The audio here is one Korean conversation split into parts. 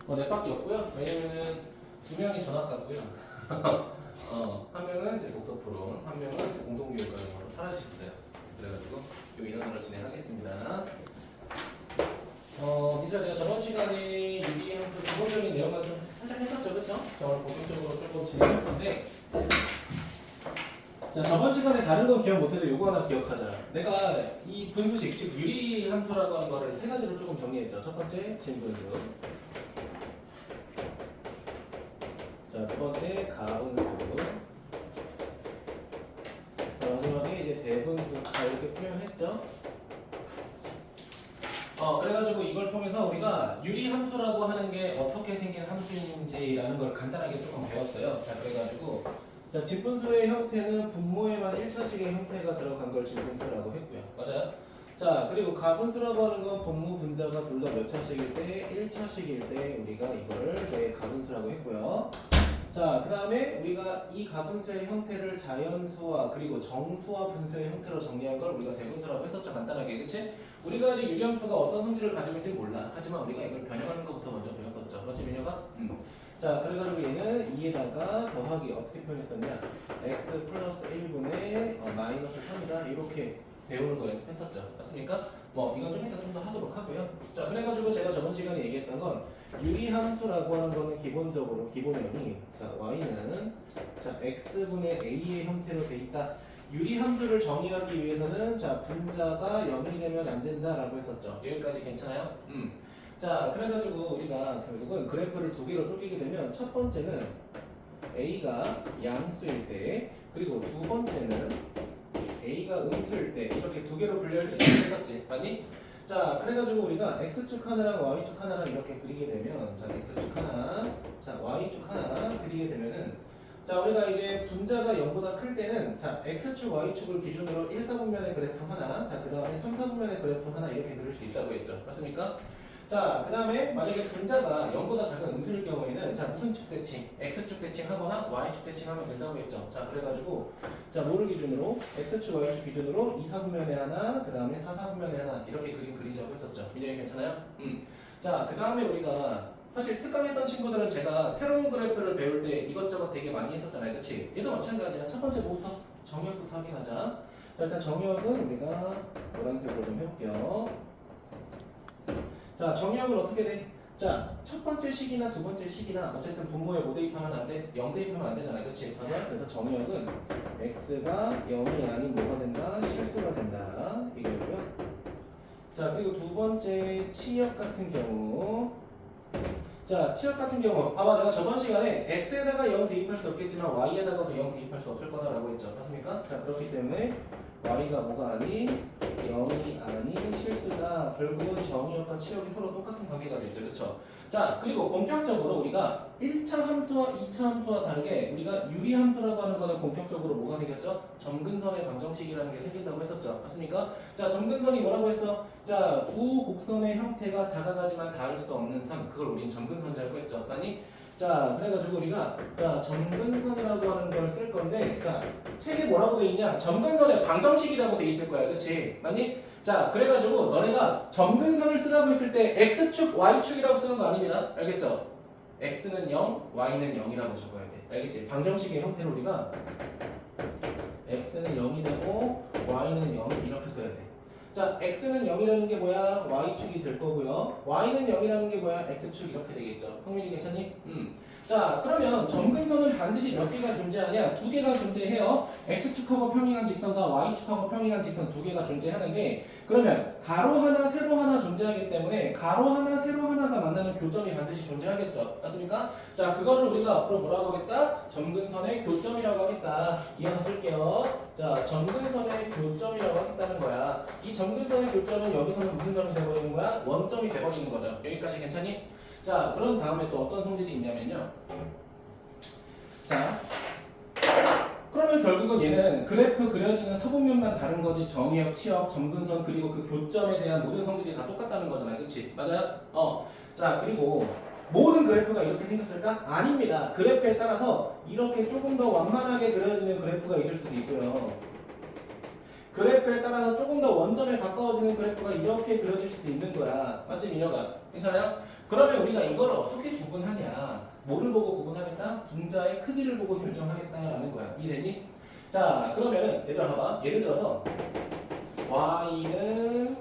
네 밖에 없고요. 왜냐면은 두 명이 전학가고요. 한 명은 이제 독서 토론, 한 명은 이제 공동교육과정으로 사라지셨어요. 그래가지고 이 인원으로 진행하겠습니다. 이제 내가 저번 시간에 유리함수 기본적인 내용만 좀 살짝 했었죠, 그쵸? 자, 오늘 본격적으로 조금 진행할 건데, 자, 저번 시간에 다른 건 기억 못해도 요거 하나 기억하자. 내가 이 분수식, 즉 유리함수라고 하는 거를 세 가지로 조금 정리했죠. 첫 번째, 진분수. 자, 두 번째, 가분수. 마지막에 이제 대분수 이렇게 표현했죠. 그래가지고 이걸 통해서 우리가 유리함수라고 하는 게 어떻게 생긴 함수인지라는 걸 간단하게 조금 배웠어요. 자, 그래가지고 자, 진분수의 형태는 분모에만 1차식의 형태가 들어간 걸 진분수라고 했고요. 맞아요? 자, 그리고 가분수라고 하는 건 분모 분자가 둘 다 몇 차식일 때 1차식일 때 우리가 이거를 가분수라고 했고요. 자, 그 다음에 우리가 이 가분수의 형태를 자연수와 그리고 정수와 분수의 형태로 정리한 걸 우리가 대분수라고 했었죠. 간단하게. 그치? 우리가 아직 유리함수가 어떤 성질을 가지고 있는지 몰라. 하지만 우리가 이걸 변형하는 것부터 먼저 배웠었죠. 그렇지, 민혁아? 자, 그래가지고 얘는 2에다가 더하기 어떻게 표현했었냐? x 플러스 1분의 마이너스 3이다. 이렇게 배우는 거 연습했었죠. 맞습니까? 이건 좀 이따 좀 더 하도록 하고요. 자, 그래가지고 제가 저번 시간에 얘기했던 건 유리함수라고 하는 거는 기본적으로 기본형이 자, y는 자, x분의 a의 형태로 돼 있다. 유리함수를 정의하기 위해서는 자, 분자가 0이 되면 안 된다라고 했었죠. 여기까지 괜찮아요? 자, 그래가지고 우리가 결국은 그래프를 두 개로 쪼개게 되면 첫 번째는 a가 양수일 때 그리고 두 번째는 a가 음수일 때 이렇게 두 개로 분류할 수 있었지, 맞니? 자, 그래가지고 우리가 x축 하나랑 y축 하나랑 이렇게 그리게 되면 자, x축 하나, 자, y축 하나 그리게 되면은 자, 우리가 이제 분자가 0보다 클 때는 자, x축, y축을 기준으로 1, 4분면의 그래프 하나, 자, 그 다음에 3, 4분면의 그래프 하나 이렇게 그릴 수 있다고 했죠. 맞습니까? 자, 그 다음에 만약에 분자가 0보다 작은 음수일 경우에는 자, 무슨 축 대칭? x축 대칭 하거나 y축 대칭 하면 된다고 했죠. 자, 그래가지고 자, 뭐를 기준으로? x축, y축 기준으로 2, 4분면에 하나, 그 다음에 4, 4분면에 하나 이렇게 그림 그리자고 했었죠. 민영이 괜찮아요? 자, 그 다음에 우리가 사실 특강했던 친구들은 제가 새로운 그래프를 배울 때 이것저것 되게 많이 했었잖아요. 그치? 얘도 마찬가지야. 첫 번째 뭐부터? 정역부터 확인하자. 자, 일단 정역은 우리가 노란색으로 좀 해볼게요. 자, 정역을 어떻게 돼? 자, 첫 번째 식이나 두 번째 식이나 어쨌든 분모에 뭐 대입하면 안 돼? 0 대입하면 안 되잖아요. 그치? 맞아? 그래서 정역은 x가 0이 아닌 뭐가 된다? 실수가 된다. 이거고요. 자, 그리고 두 번째 치역 같은 경우 자, 치역 같은 경우 봐봐, 내가 저번 시간에 x에다가 0 대입할 수 없겠지만 y에다가도 0 대입할 수 없을 거다라고 했죠. 맞습니까? 자, 그렇기 때문에 y가 뭐가 아닌 0이 아닌 실수다. 결국은 정의역과 치역이 서로 똑같은 관계가 되죠. 그렇죠? 자, 그리고 본격적으로 우리가 1차 함수와 2차 함수와 다르게 우리가 유리함수라고 하는 거는 본격적으로 뭐가 생겼죠? 점근선의 방정식이라는 게 생긴다고 했었죠. 맞습니까? 자, 점근선이 뭐라고 했어? 자, 두 곡선의 형태가 다가가지만 닿을 수 없는 선, 그걸 우리는 점근선이라고 했죠. 맞니? 자, 그래가지고 우리가 자, 점근선이라고 하는 걸 쓸 건데 자, 책에 뭐라고 돼 있냐? 점근선의 방정식이라고 돼 있을 거야. 그치? 맞니? 자, 그래가지고 너네가 점근선을 쓰라고 했을 때 x축, y축이라고 쓰는 거 아닙니다. 알겠죠? x는 0, y는 0이라고 적어야 돼. 알겠지? 방정식의 형태로 우리가 x는 0이 되고 y는 0 이렇게 써야 돼. 자, x는 0이라는 게 뭐야? y축이 될 거고요. y는 0이라는 게 뭐야? x축 이렇게 되겠죠. 성민이 괜찮니? 자, 그러면 점근선은 반드시 몇 개가 존재하냐? 두 개가 존재해요. x축하고 평행한 직선과 y축하고 평행한 직선 두 개가 존재하는데 그러면 가로 하나, 세로 하나 존재하기 때문에 가로 하나, 세로 하나가 만나는 교점이 반드시 존재하겠죠. 맞습니까? 자, 그거를 우리가 앞으로 뭐라고 하겠다? 점근선의 교점이라고 하겠다. 이어서 쓸게요. 자, 점근선의 교점이라고 하겠다는 거야. 이 점근선의 교점은 여기서는 무슨 점이 돼버리는 거야? 원점이 돼버리는 거죠. 여기까지 괜찮니? 자, 그런 다음에 또 어떤 성질이 있냐면요. 자, 그러면 결국은 얘는 그래프 그려지는 사분면만 다른 거지 정의역, 치역, 점근선 그리고 그 교점에 대한 모든 성질이 다 똑같다는 거잖아요. 그치? 맞아요? 자, 그리고 모든 그래프가 이렇게 생겼을까? 아닙니다. 그래프에 따라서 이렇게 조금 더 완만하게 그려지는 그래프가 있을 수도 있고요. 그래프에 따라서 조금 더 원점에 가까워지는 그래프가 이렇게 그려질 수도 있는 거야. 맞지, 민혁아? 괜찮아요? 그러면 우리가 이걸 어떻게 구분하냐? 뭐를 보고 구분하겠다? 분자의 크기를 보고 결정하겠다라는 거야. 이해됐니? 자, 그러면은 얘들아 봐봐. 예를 들어서 y는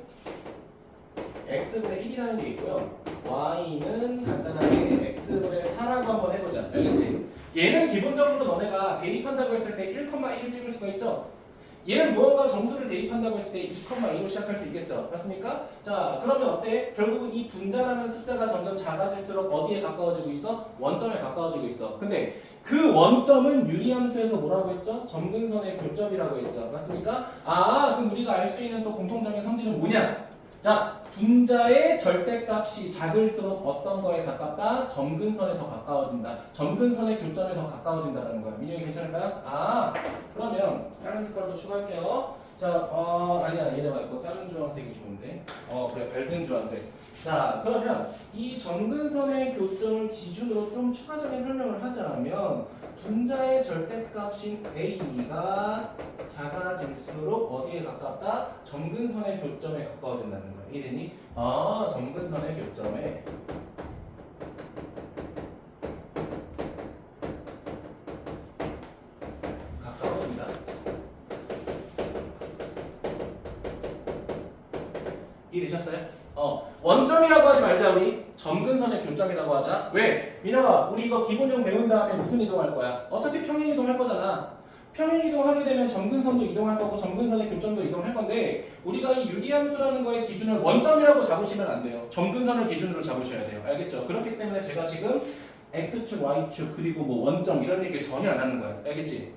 x분의 1이라는 게 있고요. y는 간단하게 x분의 4라고 한번 해보자. 알겠지? 얘는 기본적으로 너네가 대입한다고 했을 때 1,1을 찍을 수가 있죠? 얘는 무언가 점수를 대입한다고 했을 때 2,2로 시작할 수 있겠죠? 맞습니까? 자, 그러면 어때? 결국은 이 분자라는 숫자가 점점 작아질수록 어디에 가까워지고 있어? 원점에 가까워지고 있어. 근데 그 원점은 유리함수에서 뭐라고 했죠? 점근선의 교점이라고 했죠. 맞습니까? 아, 그럼 우리가 알 수 있는 또 공통적인 성질은 뭐냐? 자, 분자의 절대값이 작을수록 어떤 거에 가깝다? 점근선에 더 가까워진다. 점근선의 교점에 더 가까워진다라는 거야. 민영이 괜찮을까요? 아, 그러면 다른 색깔도 추가할게요. 자, 아니야, 얘네 말고 다른 주황색이 좋은데. 그래, 밝은 주황색. 자, 그러면 이 점근선의 교점을 기준으로 좀 추가적인 설명을 하자면 분자의 절대값인 a가 작아질수록 어디에 가깝다? 점근선의 교점에 가까워진다는 거야. 이해됐니? 아, 점근선의 교점에 가까워진다. 이해되셨어요? 원점이라고 하지 말자. 우리 점근선의 교점이라고 하자. 왜? 민아가 우리 이거 기본형 배운 다음에 무슨 이동할 거야? 어차피 평행 이동할 거잖아. 평행 이동하게 되면 점근선도 이동할 거고 점근선의 교점도 이동할 건데 우리가 이 유리함수라는 거의 기준을 원점이라고 잡으시면 안 돼요. 점근선을 기준으로 잡으셔야 돼요. 알겠죠? 그렇기 때문에 제가 지금 x축, y축 그리고 뭐 원점 이런 얘기를 전혀 안 하는 거야. 알겠지?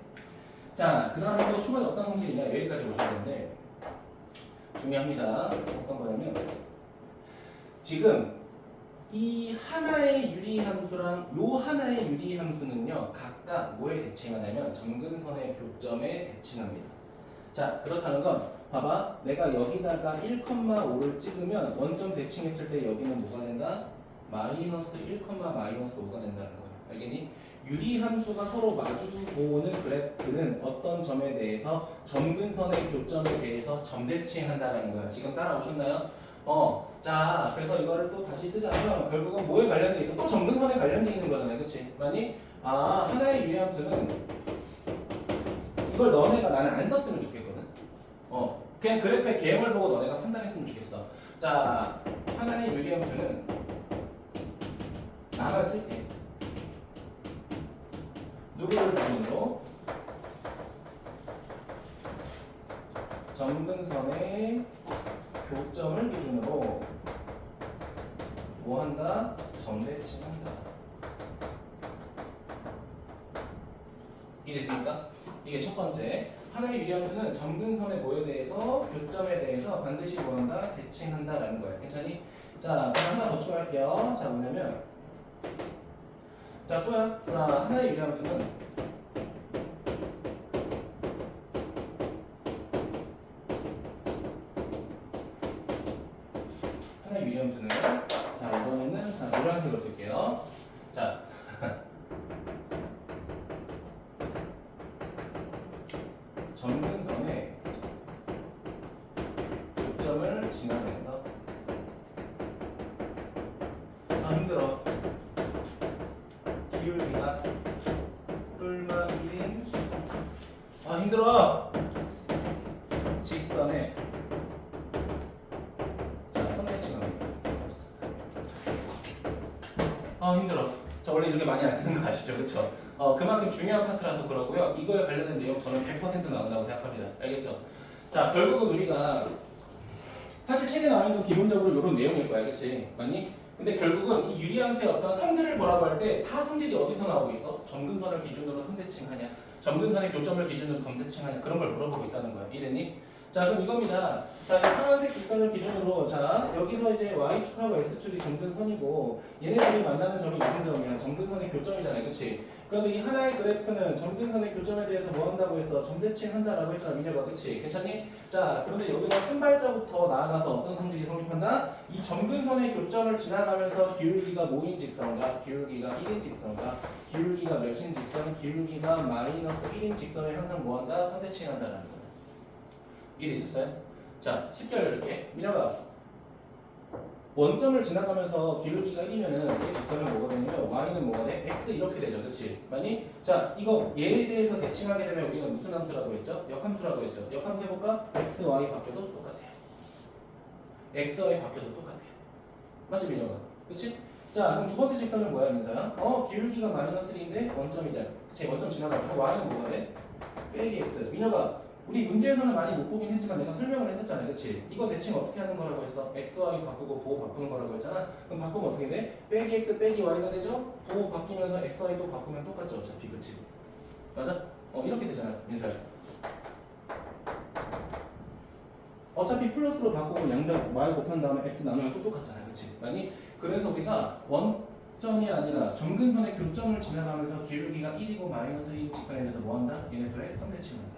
자, 그 다음에 또 추가로 어떤 성질이냐 여기까지 오셔야 되는데 중요합니다. 어떤 거냐면 지금 이 하나의 유리함수랑 요 하나의 유리함수는요 각각 뭐에 대칭하냐면 점근선의 교점에 대칭합니다. 자, 그렇다는 건 봐봐, 내가 여기다가 1,5를 찍으면 원점 대칭했을 때 여기는 뭐가 된다? 마이너스 1, 마이너스 5가 된다는 거야. 알겠니? 유리함수가 서로 마주보고 오는 그래프는 어떤 점에 대해서 점근선의 교점에 대해서 점대칭한다는 거야. 지금 따라오셨나요? 자, 그래서 이거를 또 다시 쓰자면 결국은 뭐에 관련돼 있어? 또 점근선에 관련돼 있는 거잖아요. 그치? 아니? 아, 하나의 유리함수는 이걸 너네가 나는 안 썼으면 좋겠거든. 그냥 그래프의 개형을 보고 너네가 판단했으면 좋겠어. 자, 하나의 유리함수는 나만 쓸게. 누구를 기준으로? 점근선의 교점을 기준으로 뭐 한다? 점대칭한다. 이해되십니까? 이게 첫 번째. 하나의 유리함수는 점근선의 뭐에 대해서 교점에 대해서 반드시 뭐 한다? 대칭한다라는 거예요. 괜찮니? 자, 하나 더 추가할게요. 자, 뭐냐면 자, 또야. 자, 하나의 유리함수는 유리함수는 자, 이번에는 자, 노란색으로 쓸게요. 자, 점근선의 교점을 지나면서 힘들어. 기울기가 뿔마 1인 힘들어. 직선의 힘들어. 저 원래 이렇게 많이 안 쓰는 거 아시죠? 그쵸? 그만큼 중요한 파트라서 그러고요. 이거에 관련된 내용 저는 100% 나온다고 생각합니다. 알겠죠? 자, 결국은 우리가 사실 책에 나와 있는 건 기본적으로 이런 내용일 거야. 그치? 맞니? 근데 결국은 이 유리함수의 어떤 성질을 보라고 할 때 다 성질이 어디서 나오고 있어? 점근선을 기준으로 선대칭하냐? 점근선의 교점을 기준으로 점대칭하냐? 그런 걸 물어보고 있다는 거야. 이해됐니? 자, 그럼 이겁니다. 자, 이 파란색 직선을 기준으로 자, 여기서 이제 y축하고 x축이 점근선이고 얘네들이 만나는 점이 무슨 점이야? 점근선의 교점이잖아요. 그치? 그런데 이 하나의 그래프는 점근선의 교점에 대해서 뭐 한다고 했어? 점대칭 한다라고 했잖아. 민혁아. 그치? 괜찮니? 자, 그런데 여기서 한 발자국 더 나아가서 어떤 성질이 성립한다? 이 점근선의 교점을 지나가면서 기울기가 뭐인 직선과 기울기가 1인 직선과 기울기가 몇인 직선, 기울기가 마이너스 1인 직선에 항상 뭐 한다? 선대칭 한다라는 거야. 이해되셨어요? 자, 쉽게 알려줄게. 민혁아, 원점을 지나가면서 기울기가 1이면은 이 직선은 뭐가 되냐면 y는 뭐가 돼? x 이렇게 되죠. 그렇지? 많이? 자, 이거 얘에 대해서 대칭하게 되면 우리는 무슨 함수라고 했죠? 역함수라고 했죠. 역함수 해볼까? x, y 바뀌어도 똑같아요. x, y 바뀌어도 똑같아요. 맞지, 민혁아? 그렇지? 자, 그럼 두 번째 직선은 뭐야, 민서야? 기울기가 마이너스 1인데 원점이잖아. 그치? 원점 지나가죠. 그럼 y는 뭐가 돼? 빼기 x. 민혁아, 우리 문제에서는 많이 못 보긴 했지만 내가 설명을 했었잖아. 그치? 이거 대칭 어떻게 하는 거라고 했어? x, y 바꾸고 부호 바꾸는 거라고 했잖아. 그럼 바꾸면 어떻게 돼? 빼기 x 빼기 y가 되죠? 부호 바뀌면서 x, y 또 바꾸면 똑같죠. 어차피. 그치? 맞아? 이렇게 되잖아, 민서야. 어차피 플러스로 바꾸고 양변 y 곱한 다음에 x 나누면 또 똑같잖아. 그치? 아니? 그래서 우리가 원점이 아니라 점근선의 교점을 지나가면서 기울기가 1이고 마이너스 1인 직선에 대해서 뭐한다? 얘네들의 선대칭한다.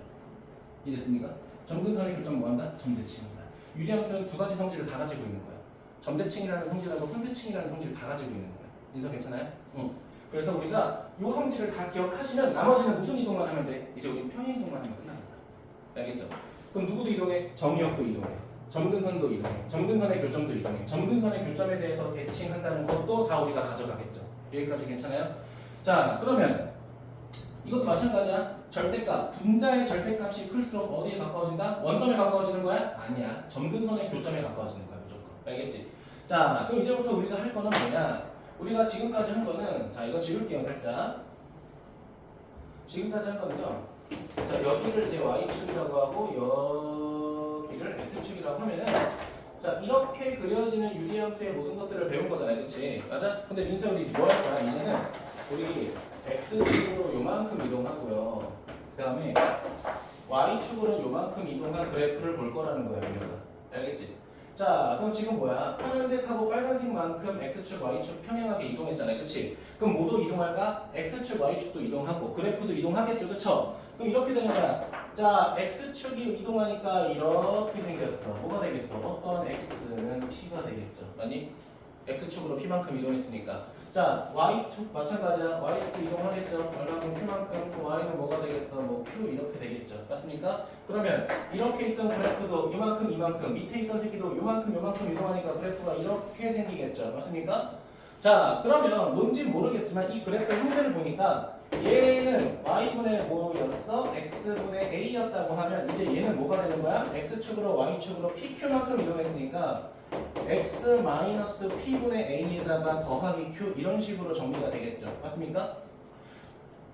이해됐습니까? 점근선의 교점 뭐한다? 점대칭한다. 유리함수는 두 가지 성질을 다 가지고 있는 거야. 점대칭이라는 성질하고 선대칭이라는 성질을 다 가지고 있는 거야. 인서 괜찮아요? 응. 그래서 우리가 이 성질을 다 기억하시면 나머지는 무슨 이동만 하면 돼? 이제 우리 평행 이동만 하면 끝납니다. 알겠죠? 그럼 누구도 이동해? 정의역도 이동해. 점근선도 이동해. 점근선의 교점도 이동해. 점근선의 교점에 대해서 대칭한다는 것도 다 우리가 가져가겠죠. 여기까지 괜찮아요? 자, 그러면 이것도 마찬가지야. 절대값, 분자의 절대값이 클수록 어디에 가까워진다? 원점에 가까워지는 거야? 아니야. 점근선의 교점에 가까워지는 거야, 무조건. 알겠지? 자, 그럼 이제부터 우리가 할 거는 뭐냐? 우리가 지금까지 한 거는, 자, 이거 지울게요, 살짝. 지금까지 한 거는요. 자, 여기를 이제 y축이라고 하고, 여기를 x축이라고 하면은, 자, 이렇게 그려지는 유리함수의 모든 것들을 배운 거잖아요, 그치? 맞아? 근데 민서 우리 뭐 할 거야? 이제는 우리 x축으로 요만큼 이동하고요. 그 다음에 y축으로 요만큼 이동한 그래프를 볼 거라는 거예요, 우리가. 알겠지? 자, 그럼 지금 뭐야? 파란색하고 빨간색만큼 x축, y축 평행하게 이동했잖아요, 그치? 그럼 뭐도 이동할까? x축, y축도 이동하고 그래프도 이동하겠죠, 그쵸? 그럼 이렇게 되는 거야. 자, x축이 이동하니까 이렇게 생겼어. 뭐가 되겠어? 어떤 x는 p가 되겠죠. 아니? x축으로 p만큼 이동했으니까. 자, y축 마찬가지야. y축도 이동하겠죠. 얼마큼 q만큼. 그 y는 뭐가 되겠어? 뭐 q 이렇게 되겠죠. 맞습니까? 그러면 이렇게 있던 그래프도 이만큼 이만큼, 밑에 있던 새끼도 요만큼 요만큼 이동하니까 그래프가 이렇게 생기겠죠. 맞습니까? 자, 그러면 뭔지 모르겠지만 이 그래프 형태를 보니까 얘는 y분의 뭐였어? x분의 a였다고 하면 이제 얘는 뭐가 되는 거야? x축으로 y축으로 pq만큼 이동했으니까 x-p분의 a에다가 더하기 q 이런 식으로 정리가 되겠죠. 맞습니까?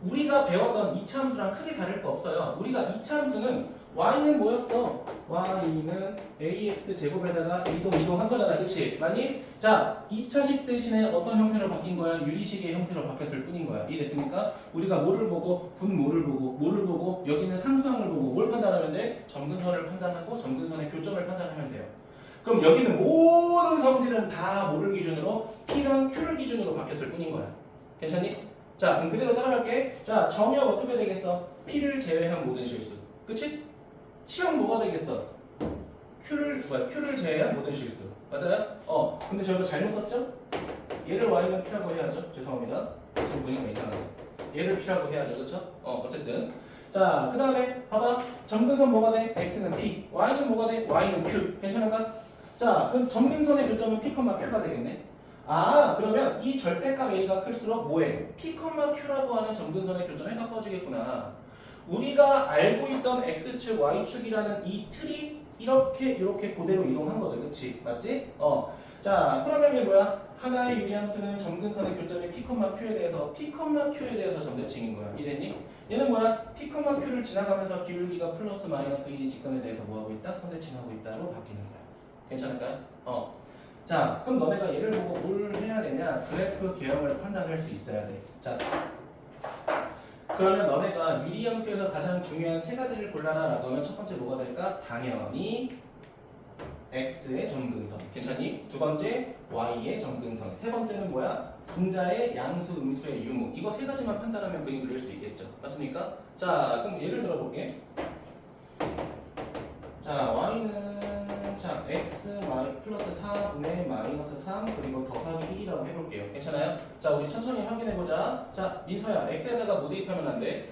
우리가 배웠던 2차 함수랑 크게 다를 거 없어요. 우리가 2차 함수는 y는 뭐였어? y는 ax 제곱에다가 이동한 거잖아. 그치? 맞니? 자, 2차식 대신에 어떤 형태로 바뀐 거야? 유리식의 형태로 바뀌었을 뿐인 거야. 이해됐습니까? 우리가 뭐를 보고 분모를 보고 여기는 상수항을 보고 뭘 판단하면 돼? 점근선을 판단하고 점근선의 교점을 판단하면 돼요. 그럼 여기는 모든 성질은 다 뭐를 기준으로? P랑 Q를 기준으로 바뀌었을 뿐인 거야. 괜찮니? 자, 그럼 그대로 따라갈게. 자, 정의역 어떻게 되겠어? P를 제외한 모든 실수. 그치? 치역 뭐가 되겠어? Q를 제외한 모든 실수. 맞아요? 근데 저희가 잘못 썼죠? 얘를 Y는 P라고 해야죠. 죄송합니다. 지금 보니까 이상하네. 얘를 P라고 해야죠. 그쵸? 어쨌든. 자, 그 다음에 봐봐. 점근선 뭐가 돼? X는 P. Y는 뭐가 돼? Y는 Q. 괜찮은가? 자, 그럼 점근선의 교점은 P, Q가 되겠네. 아, 그러면 이 절대값 A가 클수록 뭐해? P, Q라고 하는 점근선의 교점에 가까워지겠구나. 우리가 알고 있던 X축, Y축이라는 이 틀이 이렇게 그대로 이동한 거죠. 그치? 맞지? 자, 그러면 이게 뭐야? 하나의 유리함수는 점근선의 교점이 P, Q에 대해서 Q에 대해서 점대칭인 거야. 이해됐니? 얘는 뭐야? P, Q를 지나가면서 기울기가 플러스 마이너스 1인 직선에 대해서 뭐하고 있다? 선대칭하고 있다로 바뀌는 거야. 괜찮을까요? 자, 그럼 너네가 얘를 보고 뭘 해야 되냐? 그래프 개형을 판단할 수 있어야 돼. 자, 그러면 너네가 유리함수에서 가장 중요한 세 가지를 골라라라고 하면 첫 번째 뭐가 될까? 당연히 x의 점근선. 괜찮니? 두 번째 y의 점근선. 세 번째는 뭐야? 분자의 양수, 음수의 유무. 이거 세 가지만 판단하면 그림 그릴 수 있겠죠. 맞습니까? 자, 그럼 예를 들어 볼게. 자, y는 자 x 플러스 4분의 마이너스 3 그리고 더하기 1이라고 해볼게요. 괜찮아요? 자, 우리 천천히 확인해보자. 자, 민서야, x에다가 뭐 대입하면 안 돼?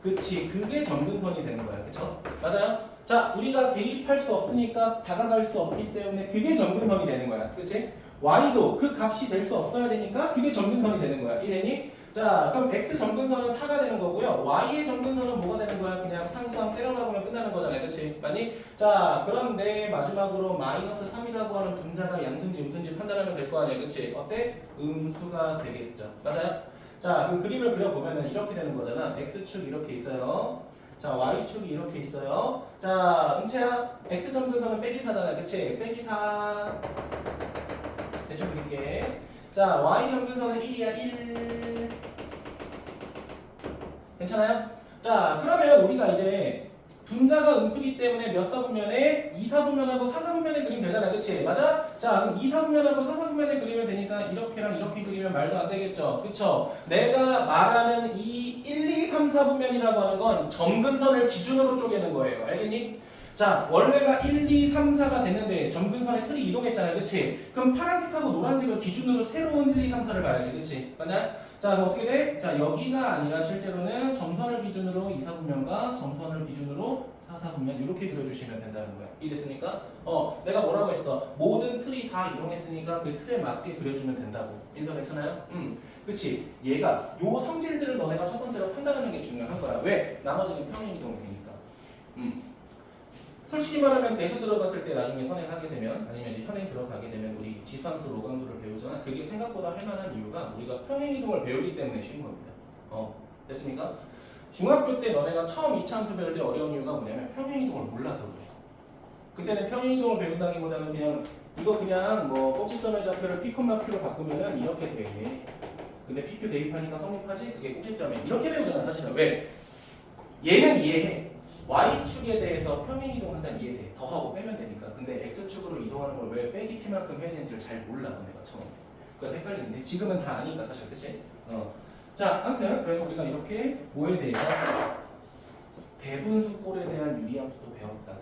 그치, 그게 점근선이 되는 거야. 그쵸? 맞아요? 자, 우리가 대입할 수 없으니까 다가갈 수 없기 때문에 그게 점근선이 되는 거야. 그치? y도 그 값이 될 수 없어야 되니까 그게 점근선이 되는 거야. 이해니? 자, 그럼 x 점근선은 4가 되는 거고요. y의 점근선은 뭐가 되는 거야? 그냥 상수함 때려 박으면 끝나는 거잖아요. 그치? 맞니? 자, 그런데 마지막으로 마이너스 3이라고 하는 분자가 양수인지 음수인지 판단하면 될 거 아니야. 그치? 어때? 음수가 되겠죠. 맞아요? 자, 그 그림을 그려보면은 이렇게 되는 거잖아. x축 이렇게 있어요. 자, y축이 이렇게 있어요. 자, 은채야, x 점근선은 빼기 4잖아. 그치? 빼기 4. 대충 그릴게. 자, y 점근선은 1이야. 1. 괜찮아요? 자, 그러면 우리가 이제 분자가 음수기 때문에 몇 사분면에 2사분면하고 4사분면에 그리면 되잖아. 그치? 맞아? 자, 그럼 2사분면하고 4사분면에 그리면 되니까 이렇게랑 이렇게 그리면 말도 안 되겠죠. 그쵸? 내가 말하는 이 1, 2, 3, 4분면이라고 하는 건 점근선을 기준으로 쪼개는 거예요. 알겠니? 자, 원래가 1, 2, 3, 4가 됐는데 점근선의 틀이 이동했잖아요. 그치? 그럼 파란색하고 노란색을 기준으로 새로운 1, 2, 3, 4를 봐야지. 그치? 맞나요? 자, 그럼 어떻게 돼? 자, 여기가 아니라 실제로는 점선을 기준으로 2사분면과 점선을 기준으로 4사분면 이렇게 그려주시면 된다는 거야. 이해됐습니까? 내가 뭐라고 했어? 모든 틀이 다 이동했으니까 그 틀에 맞게 그려주면 된다고. 인서 괜찮아요? 그치? 얘가 요 성질들을 너네가 첫 번째로 판단하는 게 중요한 거야. 왜? 나머지는 평행이동이 되니까. 솔직히 말하면 대수 들어갔을 때 나중에 선행하게 되면 아니면 이제 현행 들어가게 되면 우리 지수함수, 로감수를 배우잖아. 그게 생각보다 할 만한 이유가 우리가 평행이동을 배우기 때문에 쉬운 겁니다. 됐습니까? 중학교 때 너네가 처음 이차함수 배울 때 어려운 이유가 뭐냐면 평행이동을 몰라서 그래. 그때는 평행이동을 배운다기보다는 그냥 이거 그냥 뭐 꼭지점의 좌표를 p, q로 바꾸면은 이렇게 돼. 근데 pq 대입하니까 성립하지? 그게 꼭지점에 이렇게 배우잖아 사실은. 왜? 얘는 이해해. y축에 대해서 평행이동한다는 이해돼. 더하고 빼면 되니까. 근데 x축으로 이동하는 걸 왜 빼기 p만큼 해야 되는지를 잘 몰라 너네가 처음. 그래서 헷갈리는데 지금은 다 아니까 사실. 그치? 자, 아무튼 그래서 우리가 이렇게 뭐에 대해서 대분수꼴에 대한 유리함수도 배웠다.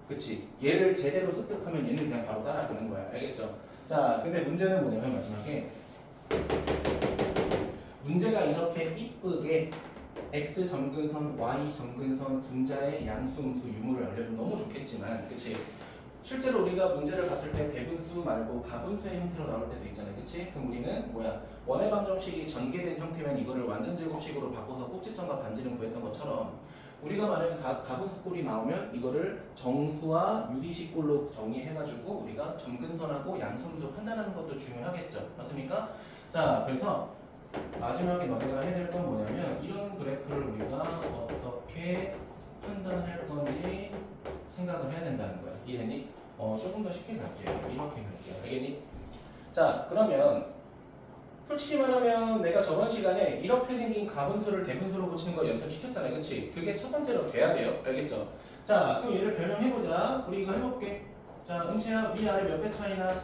그치? 얘를 제대로 습득하면 얘는 그냥 바로 따라가는 거야. 알겠죠? 자, 근데 문제는 뭐냐면 마지막에 문제가 이렇게 이쁘게 x 점근선, y 점근선 분자의 양수, 음수, 유무를 알려주면 너무 좋겠지만, 그치? 실제로 우리가 문제를 봤을 때 대분수 말고 가분수의 형태로 나올 때도 있잖아요. 그치? 그럼 우리는 뭐야? 원의 방정식이 전개된 형태면 이거를 완전 제곱식으로 바꿔서 꼭지점과 반지름 구했던 것처럼 우리가 만약에 가분수꼴이 나오면 이거를 정수와 유리식꼴로 정의해가지고 우리가 점근선하고 양수음수 판단하는 것도 중요하겠죠. 맞습니까? 자, 그래서 마지막에 너네가 해야 될 건 뭐냐면 이런 그래프를 우리가 어떻게 판단할 건지 생각을 해야 된다는 거야. 이해했니? 조금 더 쉽게 갈게요. 이렇게 갈게요. 알겠니? 자, 그러면 솔직히 말하면 내가 저번 시간에 이렇게 생긴 가분수를 대분수로 고치는 거 연습시켰잖아요. 그치? 그게 첫 번째로 돼야 돼요. 알겠죠? 자, 그럼 얘를 별명해보자. 우리 이거 해볼게. 자, 은채야 위아래 몇 배 차이나?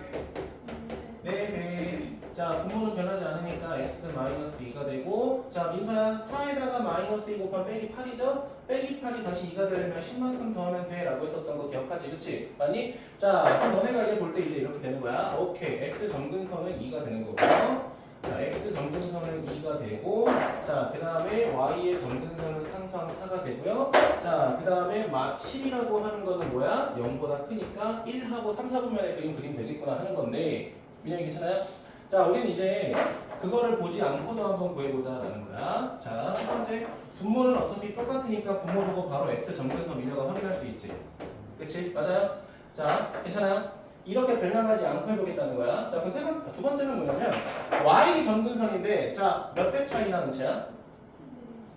4배. 자, 분모는 변하지 않으니까 x-2가 되고, 자, 민서야 4에다가 마이너스 2 곱하면 빼기 8이죠? 빼기 8이 다시 2가 되려면 10만큼 더하면 돼 라고 했었던 거 기억하지? 그치? 맞니? 자, 그럼 너네가 이제 볼 때 이제 이렇게 되는 거야. 오케이, x 점근선은 2가 되는 거고요. 자, x 점근선은 2가 되고, 자, 그 다음에 y의 점근선은 상수항 4가 되고요. 자, 그 다음에 10이라고 하는 거는 뭐야? 0보다 크니까 1하고 3, 4분면에 그림 되겠구나 하는 건데, 민영이 괜찮아요? 자, 우리는 이제 그거를 보지 않고도 한번 구해보자라는 거야. 자, 첫 번째, 분모는 어차피 똑같으니까 분모 보고 바로 x 점근선 밀려가 확인할 수 있지. 그치? 맞아요? 자, 괜찮아요? 이렇게 변형하지 않고 해보겠다는 거야. 자, 그럼 두 번째는 뭐냐면 y 점근선인데, 자, 몇 배 차이 나는 채야?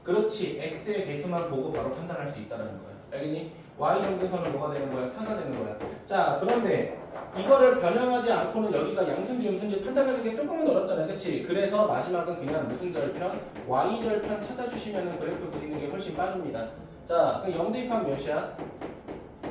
그렇지. x의 개수만 보고 바로 판단할 수 있다는 거야. 알겠니? y 점근선은 뭐가 되는 거야? 4가 되는 거야. 자, 그런데 이거를 변형하지 않고는 여기가 양수인지 음수인지 판단하는 게 조금은 어렵잖아요. 그치? 그래서 마지막은 그냥 무슨 절편? y절편 찾아주시면 그래프 그리는 게 훨씬 빠릅니다. 자, 그럼 0 대입하면 몇이야?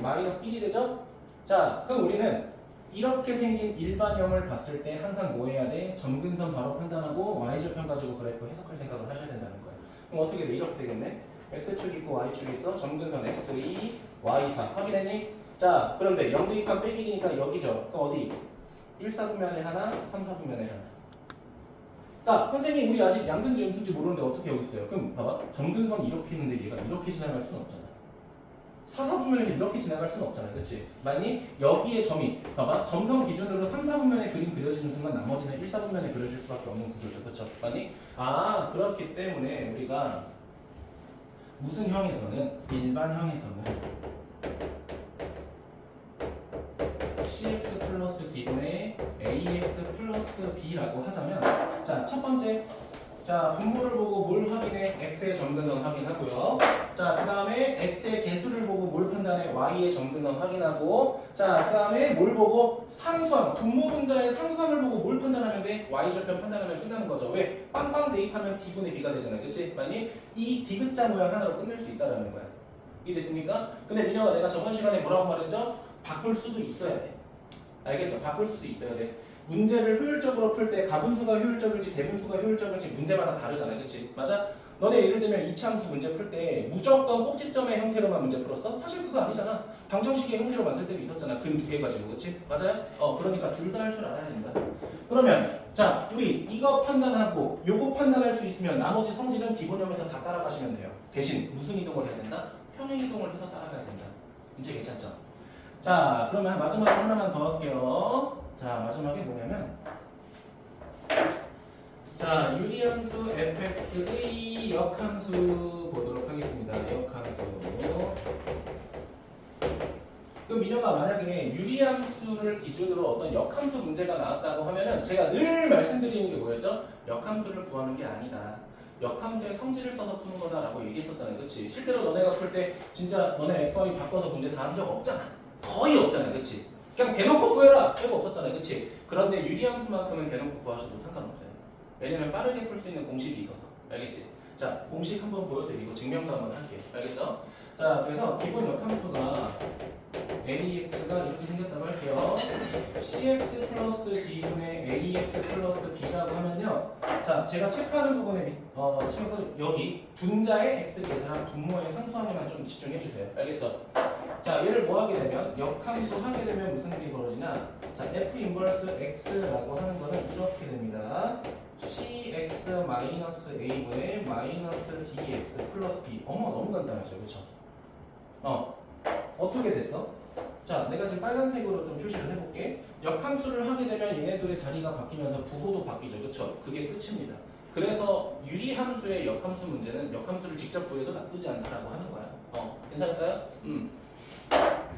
마이너스 1이 되죠? 자, 그럼 우리는 이렇게 생긴 일반형을 봤을 때 항상 뭐 해야 돼? 점근선 바로 판단하고 y절편 가지고 그래프 해석할 생각을 하셔야 된다는 거예요. 그럼 어떻게 돼? 이렇게 되겠네? x축 있고 y축 있어. 점근선 x2, y4 확인했니? 자, 그런데 0 대입한 빼기니까 여기죠. 그럼 어디? 1, 4분면에 하나, 3, 4분면에 하나. 자, 선생님 우리 아직 양수인지 음수인지 모르는데 어떻게 여기 있어요? 그럼 봐봐. 점근선이 이렇게 있는데 얘가 이렇게 지나갈 수는 없잖아. 4사분면에 이렇게 지나갈 수는 없잖아요. 그치? 만약 여기에 점이 봐봐 점선 기준으로 3, 4분면에 그림 그려지는 순간 나머지는 1, 4분면에 그려질 수밖에 없는 구조죠. 그쵸? 만약 그렇기 때문에 우리가 무슨 형에서는 일반형에서는 cx 플러스 d분의 ax 플러스 b라고 하자면 자 첫 번째 자 분모를 보고 뭘 확인해? x의 정근원 확인하고요. 자 그 다음에 x의 개수를 보고 뭘 판단해? y의 정근원 확인하고 자 그 다음에 뭘 보고? 상수함 분모 분자의 상수함을 보고 뭘 판단하면 돼? y 절편 판단하면 끝나는 거죠. 왜? 빵빵 대입하면 d분의 b가 되잖아. 그치? 만약 이 디귿자 모양 하나로 끝낼 수 있다라는 거야. 이해됐습니까? 근데 민혁아 내가 저번 시간에 뭐라고 말했죠? 바꿀 수도 있어야 돼. 알겠죠? 바꿀 수도 있어야 돼. 문제를 효율적으로 풀 때 가분수가 효율적일지 대분수가 효율적일지 문제마다 다르잖아. 그치? 맞아? 너네 예를 들면 이차함수 문제 풀 때 무조건 꼭지점의 형태로만 문제 풀었어? 사실 그거 아니잖아. 방정식의 형태로 만들 때도 있었잖아. 근 두 개 가지고. 그치? 맞아요? 그러니까 둘 다 할 줄 알아야 된다. 그러면 자 우리 이거 판단하고 요거 판단할 수 있으면 나머지 성질은 기본형에서 다 따라가시면 돼요. 대신 무슨 이동을 해야 된다? 평행 이동을 해서 따라가야 된다. 이제 괜찮죠? 자 그러면 마지막으로 하나만 더 할게요. 자 마지막에 뭐냐면 자 유리함수 fx의 역함수 보도록 하겠습니다. 역함수. 그럼 민혁아 만약에 유리함수를 기준으로 어떤 역함수 문제가 나왔다고 하면은 제가 늘 말씀드리는 게 뭐였죠? 역함수를 구하는 게 아니다. 역함수의 성질을 써서 푸는 거다라고 얘기했었잖아요. 그치? 실제로 너네가 풀 때 진짜 너네 x, y 바꿔서 문제 다 한 적 없잖아. 거의 없잖아. 그치? 그냥 대놓고 구해라! 이거 없었잖아요. 그치? 그런데 유리함수만큼은 대놓고 구하셔도 상관없어요. 왜냐면 빠르게 풀 수 있는 공식이 있어서. 알겠지? 자, 공식 한번 보여드리고 증명도 한번 할게요. 알겠죠? 자, 그래서 기본 역함수가 AX가 이렇게 생겼다고 할게요. CX 플러스 D분의 AX 플러스 B라고 하면요. 자, 제가 체크하는 부분에 신경써 여기 분자의 X 계산랑 분모의 상수함에만 좀 집중해 주세요. 알겠죠? 자, 얘를 뭐 하게 되면 역함수 하게 되면 무슨 일이 벌어지냐? 자, F 인버스 X라고 하는 거는 이렇게 됩니다. CX 마이너스 A분의 마이너스 DX 플러스 B. 너무 간단하죠, 그렇죠? 어떻게 됐어? 자, 내가 지금 빨간색으로 좀 표시를 해볼게. 역함수를 하게 되면 얘네들의 자리가 바뀌면서 부호도 바뀌죠, 그렇죠? 그게 끝입니다. 그래서 유리함수의 역함수 문제는 역함수를 직접 구해도 나쁘지 않다라고 하는 거야. 괜찮을까요?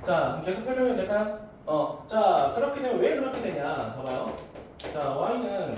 자, 계속 설명해도 될까요? 자, 그렇게 되면 왜 그렇게 되냐? 봐봐요. 자, y는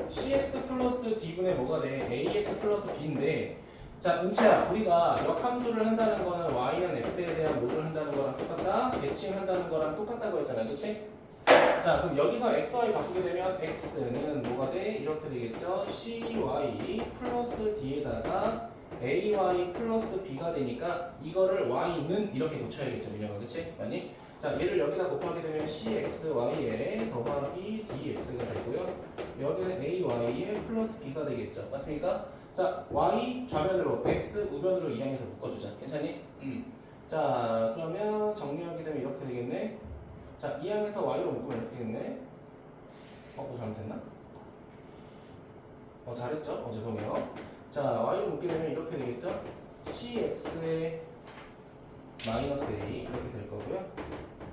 cx 플러스 d분의 뭐가 돼? ax 플러스 b인데 자, 은채야, 우리가 역함수를 한다는 거는 y는 x에 대한 모를 한다는 거랑 똑같다? 대칭한다는 거랑 똑같다고 했잖아, 그치? 자, 그럼 여기서 x, y 바꾸게 되면 x는 뭐가 돼? 이렇게 되겠죠? cy 플러스 d에다가 ay 플러스 b가 되니까 이거를 y는 이렇게 고쳐야겠죠, 민영아, 그치? 아니? 자, 얘를 여기다 곱하게 되면 cxy에 더하기 dx가 되고요. 여기는 ay에 플러스 b가 되겠죠. 맞습니까? 자, y 좌변으로 x 우변으로 이항해서 묶어주자. 괜찮니? 자, 그러면 정리하게 되면 이렇게 되겠네. 자, 이항해서 y로 묶으면 이렇게 되겠네. 뭐 잘못했나? 잘했죠? 죄송해요. 자, y로 묶게 되면 이렇게 되겠죠? cx에 마이너스 a 이렇게 될 거고요.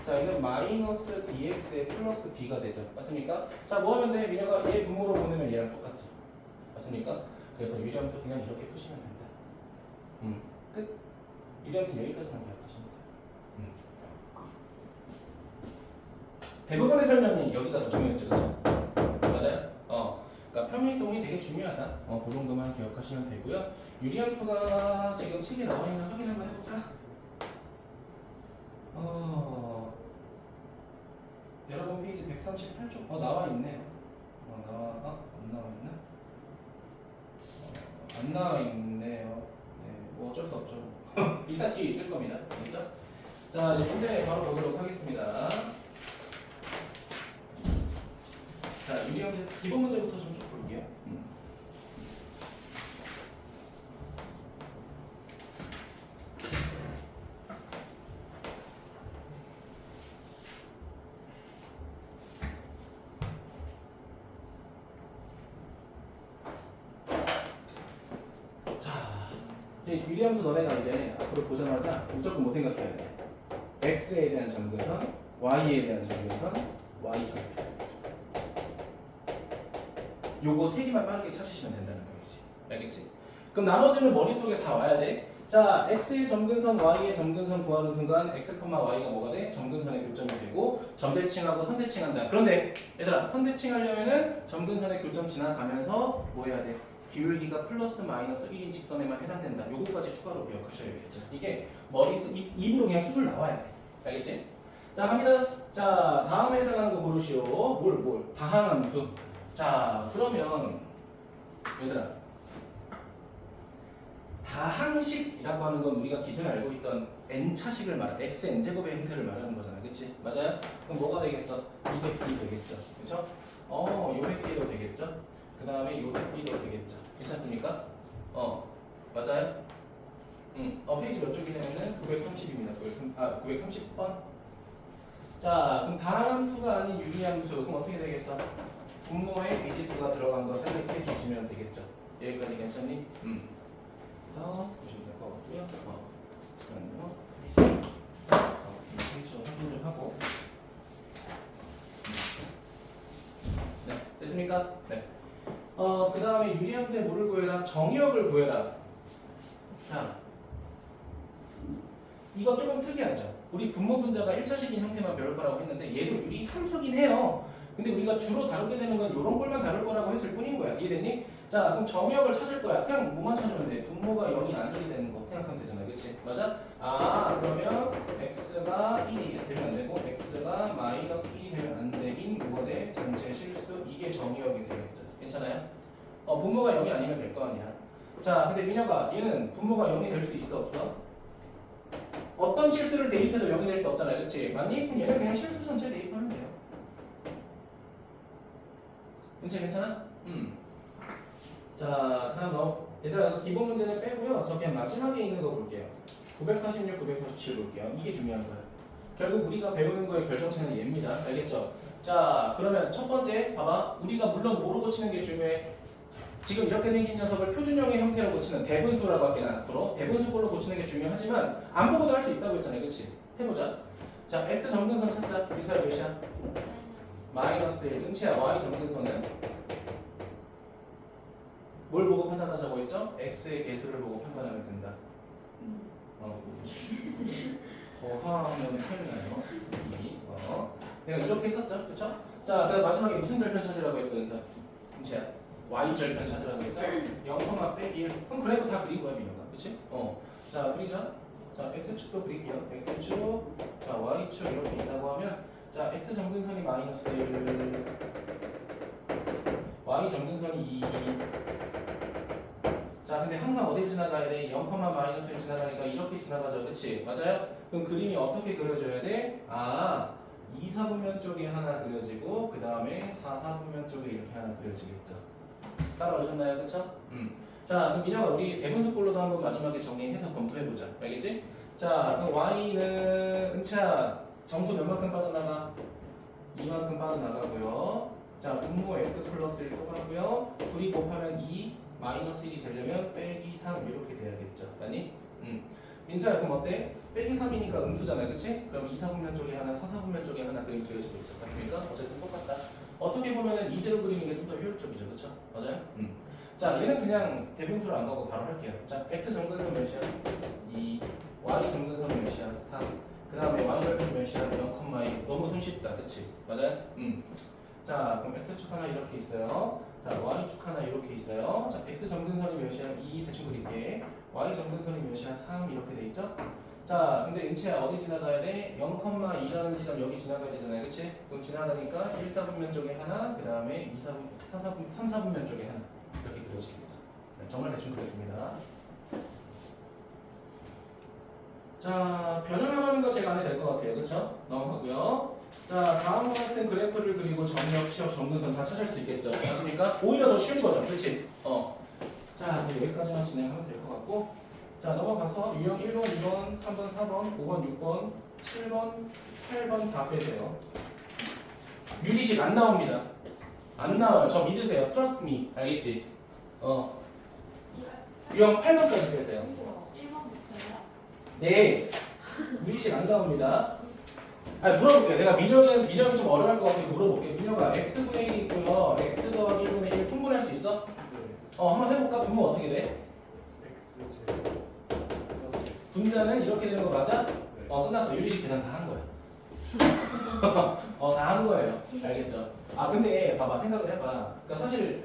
자, 얘는 마이너스 dx에 플러스 b가 되죠. 맞습니까? 자, 뭐 하면 돼? 민혁아, 얘 분모로 보내면 얘랑 똑같죠. 맞습니까? 그래서 유리함수 그냥 이렇게 푸시면 된다. 끝. 유리함수 여기까지만 기억하시면 돼요. 대부분의 설명이 여기가 더 중요했죠, 그렇죠? 맞아요? 그러니까 평행이동이 되게 중요하다. 그 정도만 기억하시면 되고요. 유리함수가 지금 책에 나와 있는 확인 한번 해볼까? 여러분 페이지 138쪽 나와 있네요. 안 나와 있나? 안 나와 있네요. 네, 뭐 어쩔 수 없죠. 이따 뒤에 있을 겁니다. 알겠죠? 자, 이제 문제 바로 보도록 하겠습니다. 자, 유리함수 기본 문제부터 좀 쭉 볼게요. 이제 유리함수 너네가 이제 앞으로 보자마자 무조건 뭐 생각해야 돼? x에 대한 점근선, y에 대한 점근선, y선. 요거 세 개만 빠르게 찾으시면 된다는 거겠지. 알겠지? 그럼 나머지는 머릿속에 다 와야 돼. 자, x의 점근선, y의 점근선 구하는 순간 x, y가 뭐가 돼? 점근선의 교점이 되고 점대칭하고 선대칭한다. 그런데 얘들아, 선대칭하려면은 점근선의 교점 지나가면서 뭐 해야 돼? 기울기가 플러스 마이너스 1인 직선에만 해당된다. 요거까지 추가로 기억하셔야겠죠. 이게 머릿속, 입으로 그냥 수술 나와야 돼. 알겠지? 자, 갑니다. 자, 다음에 해당하는 거 고르시오. 뭘? 다항함수. 자, 그러면 얘들아, 다항식이라고 하는 건 우리가 기존에 알고 있던 n차식을 x n제곱의 형태를 말하는 거잖아. 그치? 맞아요? 그럼 뭐가 되겠어? 이 새끼 되겠죠. 그쵸? 요 새끼도 되겠죠? 그 다음에 요 새끼도 되겠죠. 괜찮습니까? 맞아요? 페이지 몇 쪽이냐면은 930입니다. 930번. 자, 그럼 다항함수가 아닌 유리함수. 그럼 어떻게 되겠어? 분모에 미지수가 들어간 거 생각해 주시면 되겠죠. 여기까지 괜찮니? 그래서 보시면 될 것 같고요. 잠깐만요. 페이지 확인 좀 하고. 네, 됐습니까? 네. 그 다음에 유리함수의 뭐를 구해라? 정의역을 구해라. 자, 이거 조금 특이하죠? 우리 분모 분자가 1차식인 형태만 배울 거라고 했는데 얘도 유리함수긴 해요. 근데 우리가 주로 다루게 되는 건 이런 걸만 다룰 거라고 했을 뿐인 거야. 이해됐니? 자, 그럼 정의역을 찾을 거야. 그냥 뭐만 찾으면 돼? 분모가 0이 아니게 되는 거 생각하면 되잖아. 그치? 맞아? 그러면 x가 1이 되면 안 되고 x가 마이너스 1이 되면 안 되긴 뭐가 돼? 전체 실수. 이게 정의역이 되겠죠. 괜찮아요? 분모가 0이 아니면 될 거 아니야. 자, 근데 민혁아, 얘는 분모가 0이 될 수 있어 없어? 어떤 실수를 대입해도 0이 될 수 없잖아요. 그치? 맞니? 그럼 얘는 그냥 실수 전체 대입하면 돼요. 괜찮아? 자, 그다음 얘들아, 기본 문제는 빼고요. 저 그냥 마지막에 있는 거 볼게요. 946, 947 볼게요. 이게 중요한 거야. 결국 우리가 배우는 거의 결정체는 얘입니다. 알겠죠? 자, 그러면 첫 번째 봐봐. 우리가 물론 뭐로 고치는 게 중요해. 지금 이렇게 생긴 녀석을 표준형의 형태로 고치는 대분수라고 할게. 난 앞으로 대분수꼴로 고치는 게 중요하지만 안 보고도 할 수 있다고 했잖아요. 그치? 해보자. 자, x 점근선 찾자. 민서야 몇이야? 마이너스 1. 은치야, y 점근선은 뭘 보고 판단하자고 했죠? x의 개수를 보고 판단하면 된다. 더하면 큰일 나요. 내가 이렇게 했었죠? 그쵸? 자, 그다음 마지막에 무슨 절편 찾으라고 했어, 은서? 은치야, y 절편 찾으라고 했죠? 0, 빼기 1. 그럼 그래도 다 그린 거야, 민호가. 그치? 자, 그리자. 자, x축도 그릴게요. x축, 자, y축 이렇게 있다고 하면, 자, x 점근선이 마이너스 1, y 점근선이 2. 자, 근데 항상 어디를 지나가야 돼? 0, 마이너스를 지나가니까 이렇게 지나가죠. 그치? 맞아요? 그럼 그림이 어떻게 그려져야 돼? 2, 4분면 쪽에 하나 그려지고 그 다음에 4, 4분면 쪽에 이렇게 하나 그려지겠죠. 따라오셨나요? 그쵸? 자, 그럼 민혁아, 우리 대분수꼴로도 한번 마지막에 정리해서 검토해보자. 알겠지? 자, 그럼 y는 은차 정수 몇만큼 빠져나가? 2만큼 빠져나가고요. 자, 분모 x 플러스 1 똑같고요. 둘이 곱하면 2, 마이너스 1이 되려면 빼기 3 이렇게 돼야겠죠. 아니? 민서야, 그럼 어때? 빼기 3이니까 음수잖아요. 그치? 그럼 2, 4분면 쪽에 하나, 4, 4분면 쪽에 하나 그림 그려지고 있어. 맞습니까? 어쨌든 똑같다. 어떻게 보면은 이대로 그리는 게 좀 더 효율적이죠. 그쵸? 맞아요? 자, 얘는 그냥 대분수로 안 가고 바로 할게요. 자, x 정근선 몇이야? 2, y 정근선 몇이야? 3. 그 다음에 y 절편 몇이야? 0,2. 너무 손쉽다. 그치? 맞아요? 자, 그럼 x축 하나 이렇게 있어요. 자, y축 하나 이렇게 있어요. 자, x 정근선이 몇이야? 2 대충 그릴게. y 정근선이 몇이야? 3 이렇게 돼 있죠? 자, 근데 은치야 어디 지나가야 돼? 0,2라는 지점 여기 지나가야 되잖아요. 그치? 그럼 지나가니까 1, 4분면 쪽에 하나, 그 다음에 2, 4분, 3, 4분면 쪽에 하나 이렇게 그려지겠죠. 네, 정말 대충 그렸습니다. 자, 변형하라는 거 제가 안 해도 될 것 같아요. 그쵸? 넘어가고요. 자, 다음과 같은 그래프를 그리고 정력, 치역, 점근선 다 찾을 수 있겠죠. 맞습니까? 오히려 더 쉬운 거죠. 그치? 자, 여기까지만 진행하면 될 것 같고, 자, 넘어가서 유형 1번, 2번, 3번, 4번, 5번, 6번, 7번, 8번 다 빼세요. 유리식 안 나옵니다. 안 나와요. 저 믿으세요. Trust me. 알겠지? 유형 8번까지 빼세요. 네. 유리식 안 나옵니다. 아니 물어볼게요. 내가 민혁이 좀 어려울 것 같으니까 물어볼게요. 민혁아 x분의 1이 있고요. x 더하기 1분의 1 통분할 수 있어? 한번 해볼까? 분모 어떻게 돼? 분자는 이렇게 되는 거 맞아? 끝났어. 유리식 계산 다 한 거야. 다 한 거예요. 알겠죠? 근데 봐봐. 생각을 해봐. 그러니까 사실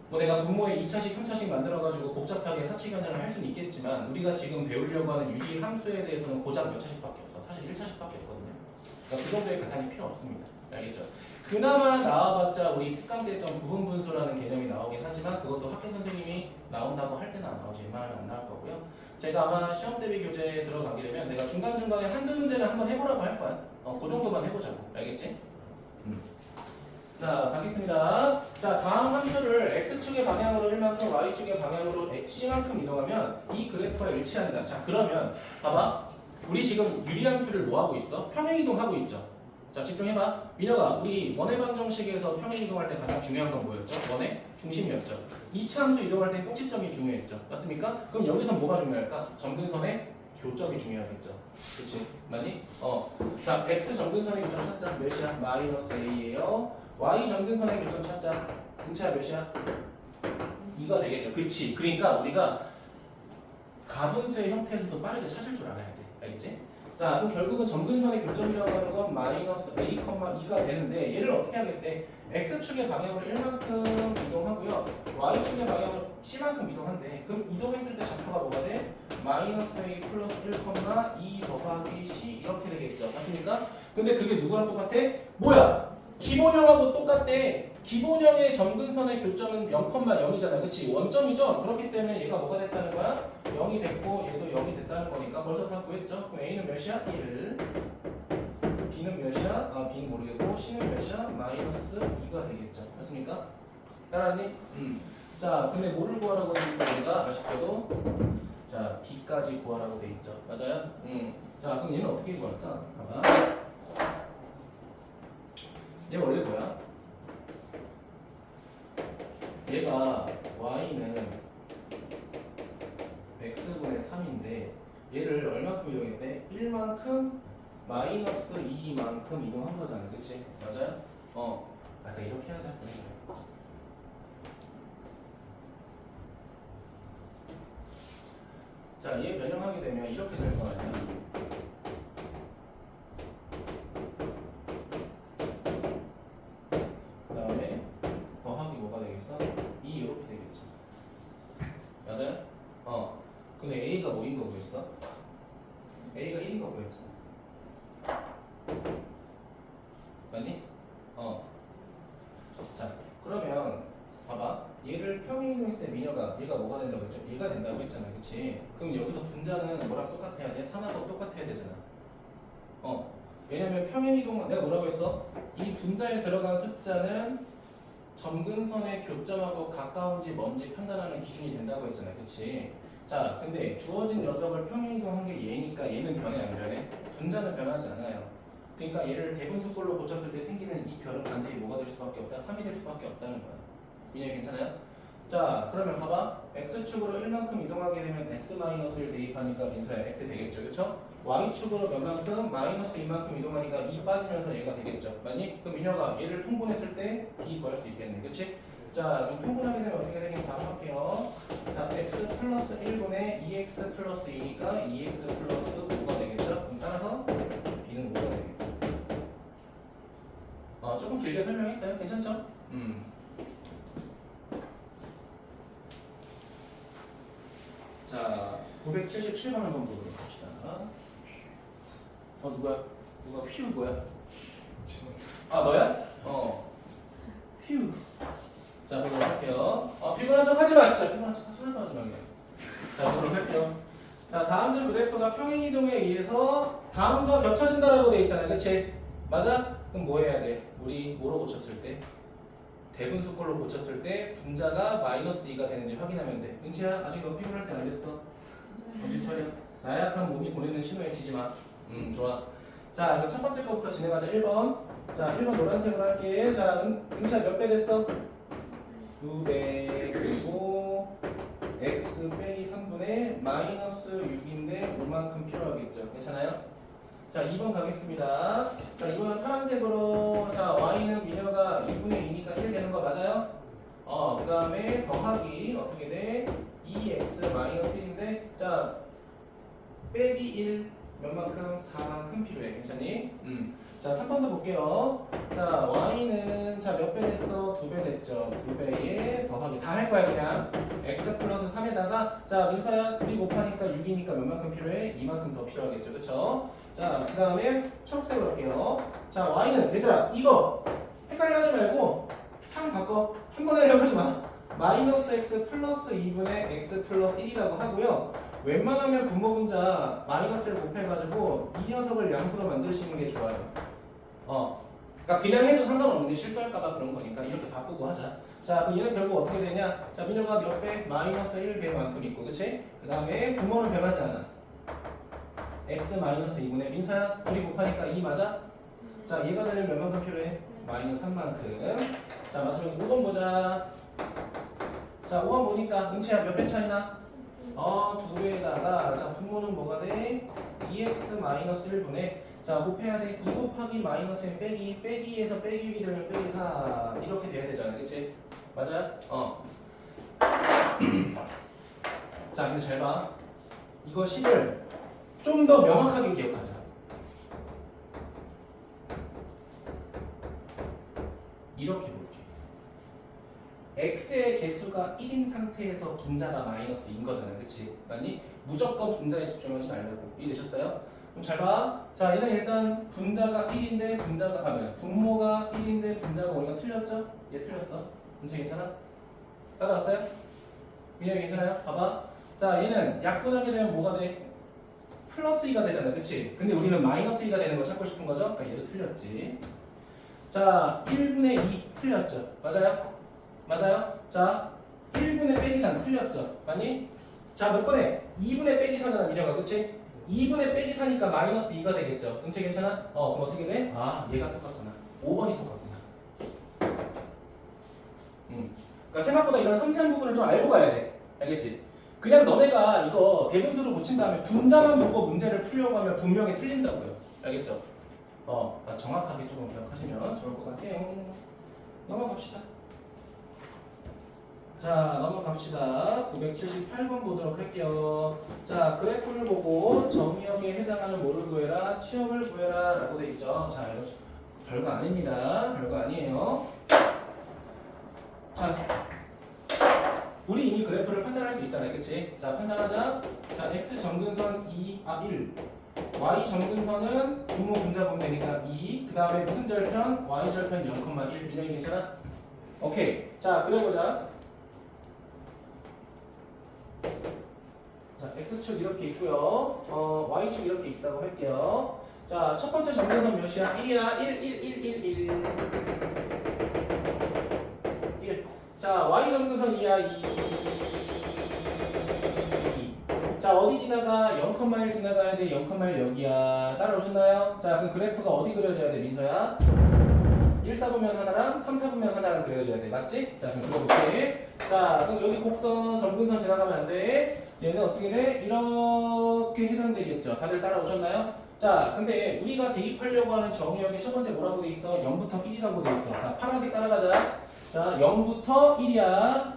뭐 내가 분모에 2차식, 3차식 만들어가지고 복잡하게 사칙변형을 할 수는 있겠지만 우리가 지금 배우려고 하는 유리 함수에 대해서는 고작 몇 차식밖에 없어. 사실 1차식밖에 없거든요. 그러니까 그 정도의 계산이 필요 없습니다. 알겠죠? 그나마 나와봤자 우리 특강 때 했던 부분 분수라는 개념이 나오긴 하지만 그것도 학교 선생님이 나온다고 할 때는 안 나오지. 웬만하면 안 나올 거고요. 제가 아마 시험 대비 교재에 들어가게 되면 내가 중간중간에 한두 문제는 한번 해보라고 할 거야. 그 정도만 해보자고. 알겠지? 자, 가겠습니다. 자, 다음 함수를 x축의 방향으로 1만큼, y축의 방향으로 c만큼 이동하면 이 그래프와 일치한다. 자, 그러면 봐봐. 우리 지금 유리함수를 뭐 하고 있어? 평행이동하고 있죠. 자, 집중해봐. 민혁아, 우리 원의 방정식에서 평행이동할 때 가장 중요한 건 뭐였죠? 원의 중심이었죠. 2차 함수 이동할 때 꼭지점이 중요했죠. 맞습니까? 그럼 여기서 뭐가 중요할까? 점근선의 교점이 중요하겠죠. 그치? 맞니? 자, x 점근선의 교점 찾자. 몇이야? 마이너스 a예요. y 점근선의 교점 찾자. 근처야 몇이야? 2가 되겠죠. 그치? 그러니까 우리가 가분수의 형태에서도 빠르게 찾을 줄 알아야 돼. 알겠지? 자, 그럼 결국은 점근선의 교점이라고 하는 건 마이너스 a, 2가 되는데 얘를 어떻게 하겠대? x축의 방향으로 1만큼 이동하고요. y축의 방향으로 c만큼 이동한대. 그럼 이동했을 때 좌표가 뭐가 돼? 마이너스 a 플러스 1, 2 더하기 c 이렇게 되겠죠. 맞습니까? 근데 그게 누구랑 똑같아? 뭐야? 기본형하고 똑같대. 기본형의 점근선의 교점은 0,0이잖아. 그치? 원점이죠? 그렇기 때문에 얘가 뭐가 됐다는 거야? 0이 됐고 얘도 0이 됐다는 거니까 벌써 다 구했죠? 그럼 A는 몇이야? 1. B는 몇이야? B는 모르겠고 C는 몇이야? 마이너스 2가 되겠죠. 맞습니까? 따라하니? 자, 근데 뭐를 구하라고 돼 있어? 우리가 아쉽게도 자, B까지 구하라고 돼 있죠. 맞아요? 자, 그럼 얘는 어떻게 구할까? 봐봐. 얘 원래 뭐야? 얘가 y는 x분의 3인데 얘를 얼마큼 이동했대? 1만큼 마이너스 2만큼 이동한 거잖아. 그치? 맞아요? 아까 이렇게 하자. 자, 얘 변형하게 되면 이렇게 될 거 아니야. 그 다음에 더하기 뭐가 되겠어? 2 이렇게 되겠죠. 맞아요? 근데 A가 뭐인 거 보였어? A가 1인 거 보였잖아. 맞니? 자, 그러면 봐봐. 얘를 평행이동했을 때 미녀가 얘가 뭐가 된다고 했죠? 얘가 된다고 했잖아. 그치? 그럼 여기서 분자는 뭐랑 똑같아야 돼? 3하고 똑같아야 되잖아. 왜냐면 평행이동 내가 뭐라고 했어? 이 분자에 들어간 숫자는 점근선의 교점하고 가까운지 먼지 판단하는 기준이 된다고 했잖아. 그치? 자, 근데 주어진 녀석을 평행이동한 게 얘니까 얘는 변해 안 변해? 분자는 변하지 않아요. 그러니까 얘를 대분수꼴로 고쳤을 때 생기는 이 별은 반드시 뭐가 될 수밖에 없다? 3이 될 수밖에 없다는 거야. 민혁이 괜찮아요? 자, 그러면 봐봐. x축으로 1만큼 이동하게 되면 x-1 대입하니까 민서야 x 되겠죠. 그쵸? y축으로 몇만큼? 마이너스 2만큼 이동하니까 2 빠지면서 얘가 되겠죠. 맞니? 그럼 민혁아 얘를 통분했을 때 b 구할 수 있겠네. 그치? 자, 그럼 통분하게 되면 어떻게 되는지 바로 할게요. 자, x 플러스 1분의 2x 플러스 2니까 2x 플러스 5가 되겠죠? 그럼 따라서 b는 5가 되겠죠. 조금 길게 설명했어요. 괜찮죠? 자, 977번 한번 보도록 합시다. 누가 휘우 뭐야? 너야? 휘우. 자, 보도록 할게요. 피곤한 척 하지 마, 진짜. 피곤한 척 하지 말게. 자, 보도록 할게요. 자, 다음 줄 그래프가 평행이동에 의해서 다음과 겹쳐진다라고 돼 있잖아요. 그치? 맞아? 그럼 뭐 해야 돼? 우리 뭐로 고쳤을 때? 대분수꼴로 고쳤을 때 분자가 마이너스 2가 되는지 확인하면 돼. 은채야, 아직 너 피곤할 때 안 됐어. 정신 차려. 나약한 몸이 보내는 신호에 치지 마. 좋아. 자, 그럼 첫 번째 거부터 진행하자. 1번. 자, 1번 노란색으로 할게. 자, 은채야 몇 배 됐어? 2배. 그리고 x 빼기 3분의 마이너스 6인데 5만큼 필요하겠죠. 괜찮아요? 자, 2번 가겠습니다. 자, 이번은 파란색으로 자, y는 미녀가 2분의 2니까 1 되는 거 맞아요? 그 다음에 더하기 어떻게 돼? 2x 마이너스 1인데 자, 빼기 1 몇만큼? 4만큼 필요해. 괜찮니? 자, 3번도 볼게요. 자, y는 자, 몇 배 됐어? 2배 됐죠. 2배에 더하기 다 할 거야 그냥. x 플러스 3에다가 자, 민서야 2이 곱하니까 6이니까 몇만큼 필요해? 2만큼 더 필요하겠죠. 그쵸? 자, 그 다음에 초록색으로 할게요. 자, y는 얘들아 이거 헷갈려 하지 말고 항 바꿔. 한 번에 하려고 하지 마. 마이너스 x 플러스 2분의 x 플러스 1이라고 하고요. 웬만하면 분모 분자 마이너스를 곱해가지고 이 녀석을 양수로 만드시는 게 좋아요. 그러니까 그냥 해도 상관없는데 실수할까봐 그런 거니까 이렇게 바꾸고 하자. 자, 그럼 얘는 결국 어떻게 되냐? 자, 민호가 몇 배? 마이너스 1배만큼 있고, 그치? 그 다음에 분모는 변하지 않아. x 마이너스 2분의 민서야, 우리 곱하니까 2 맞아? 자, 얘가 되려면 몇만큼 필요해? 마이너스 3만큼. 자, 마지막에 5번 보자. 자, 5번 보니까 응치야 몇 배 차이나? 2배에다가 자, 분모는 뭐가 돼? 2x 마이너스 1분의 자, 곱해야 돼. 2 곱하기 마이너스 1 빼기, 빼기에서 빼기 1이 되면 빼기 4 이렇게 돼야 되잖아, 그치? 맞아요? 자, 근데 잘 봐. 이거 10을 좀 더 명확하게 기억하자. 이렇게 볼게. x의 개수가 1인 상태에서 분자가 마이너스인 거잖아, 그치? 맞니? 무조건 분자에 집중하지 말라고. 이해되셨어요? 그럼 잘 봐. 자, 얘는 일단 분자가 1인데 분모가 1인데 분자가 5니까 틀렸죠? 얘 틀렸어. 문제 괜찮아? 따라왔어요? 민혁이 괜찮아요? 봐봐. 자, 얘는 약분하게 되면 뭐가 돼? 플러스 2가 되잖아, 그치? 근데 우리는 마이너스 2가 되는 거 찾고 싶은 거죠? 그러니까 얘도 틀렸지. 자, 1분의 2 틀렸죠? 맞아요? 맞아요? 자, 1분의 빼기 3 틀렸죠? 맞니? 자, 몇 번에? 2분의 빼기 4잖아, 민혁아, 그치? 2분의 빼기 4니까 마이너스 2가 되겠죠? 응체 괜찮아? 그럼 어떻게 돼? 아, 얘가 똑같구나. 5번이 똑같구나. 그러니까 생각보다 이런 섬세한 부분을 좀 알고 가야 돼. 알겠지? 그냥 너네가 이거 대분수로 못 친 다음에 분자만 보고 문제를 풀려고 하면 분명히 틀린다고요. 알겠죠? 정확하게 조금 기억하시면 좋을 것 같아요. 넘어갑시다. 자, 넘어갑시다. 978번 보도록 할게요. 자, 그래프를 보고 정의역에 해당하는 뭐를 구해라? 치역을 구해라 라고 돼 있죠. 자, 여러분 별거 아닙니다. 별거 아니에요. 자, 우리 이미 그래프를 판단할 수 있잖아요. 그치? 자, 판단하자. 자, x 점근선 1 y 점근선은 분모 분자 보면 되니까 2 그 다음에 무슨 절편? y 절편 0,1 민영이 괜찮아? 오케이. 자, 그려보자. 자, x축 이렇게 있고요. y축 이렇게 있다고 할게요. 자, 첫 번째 점근선 몇이야? 1이야. 1. 자, y 점근선 2야. 2. 자, 어디 지나가? 0,1 지나가야 돼. 0,1 여기야. 따라오셨나요? 자, 그럼 그래프가 어디 그려져야 돼, 민서야? 1사분면 하나랑 3사분면 하나랑 그려줘야 돼. 맞지? 자, 그럼 그려볼게. 자, 그럼 여기 곡선, 점근선 지나가면 안 돼. 얘는 어떻게 돼? 이렇게 해당되겠죠. 다들 따라오셨나요? 자, 근데 우리가 대입하려고 하는 정의역의 첫 번째 뭐라고 돼 있어? 0부터 1이라고 돼 있어. 자, 파란색 따라가자. 자, 0부터 1이야.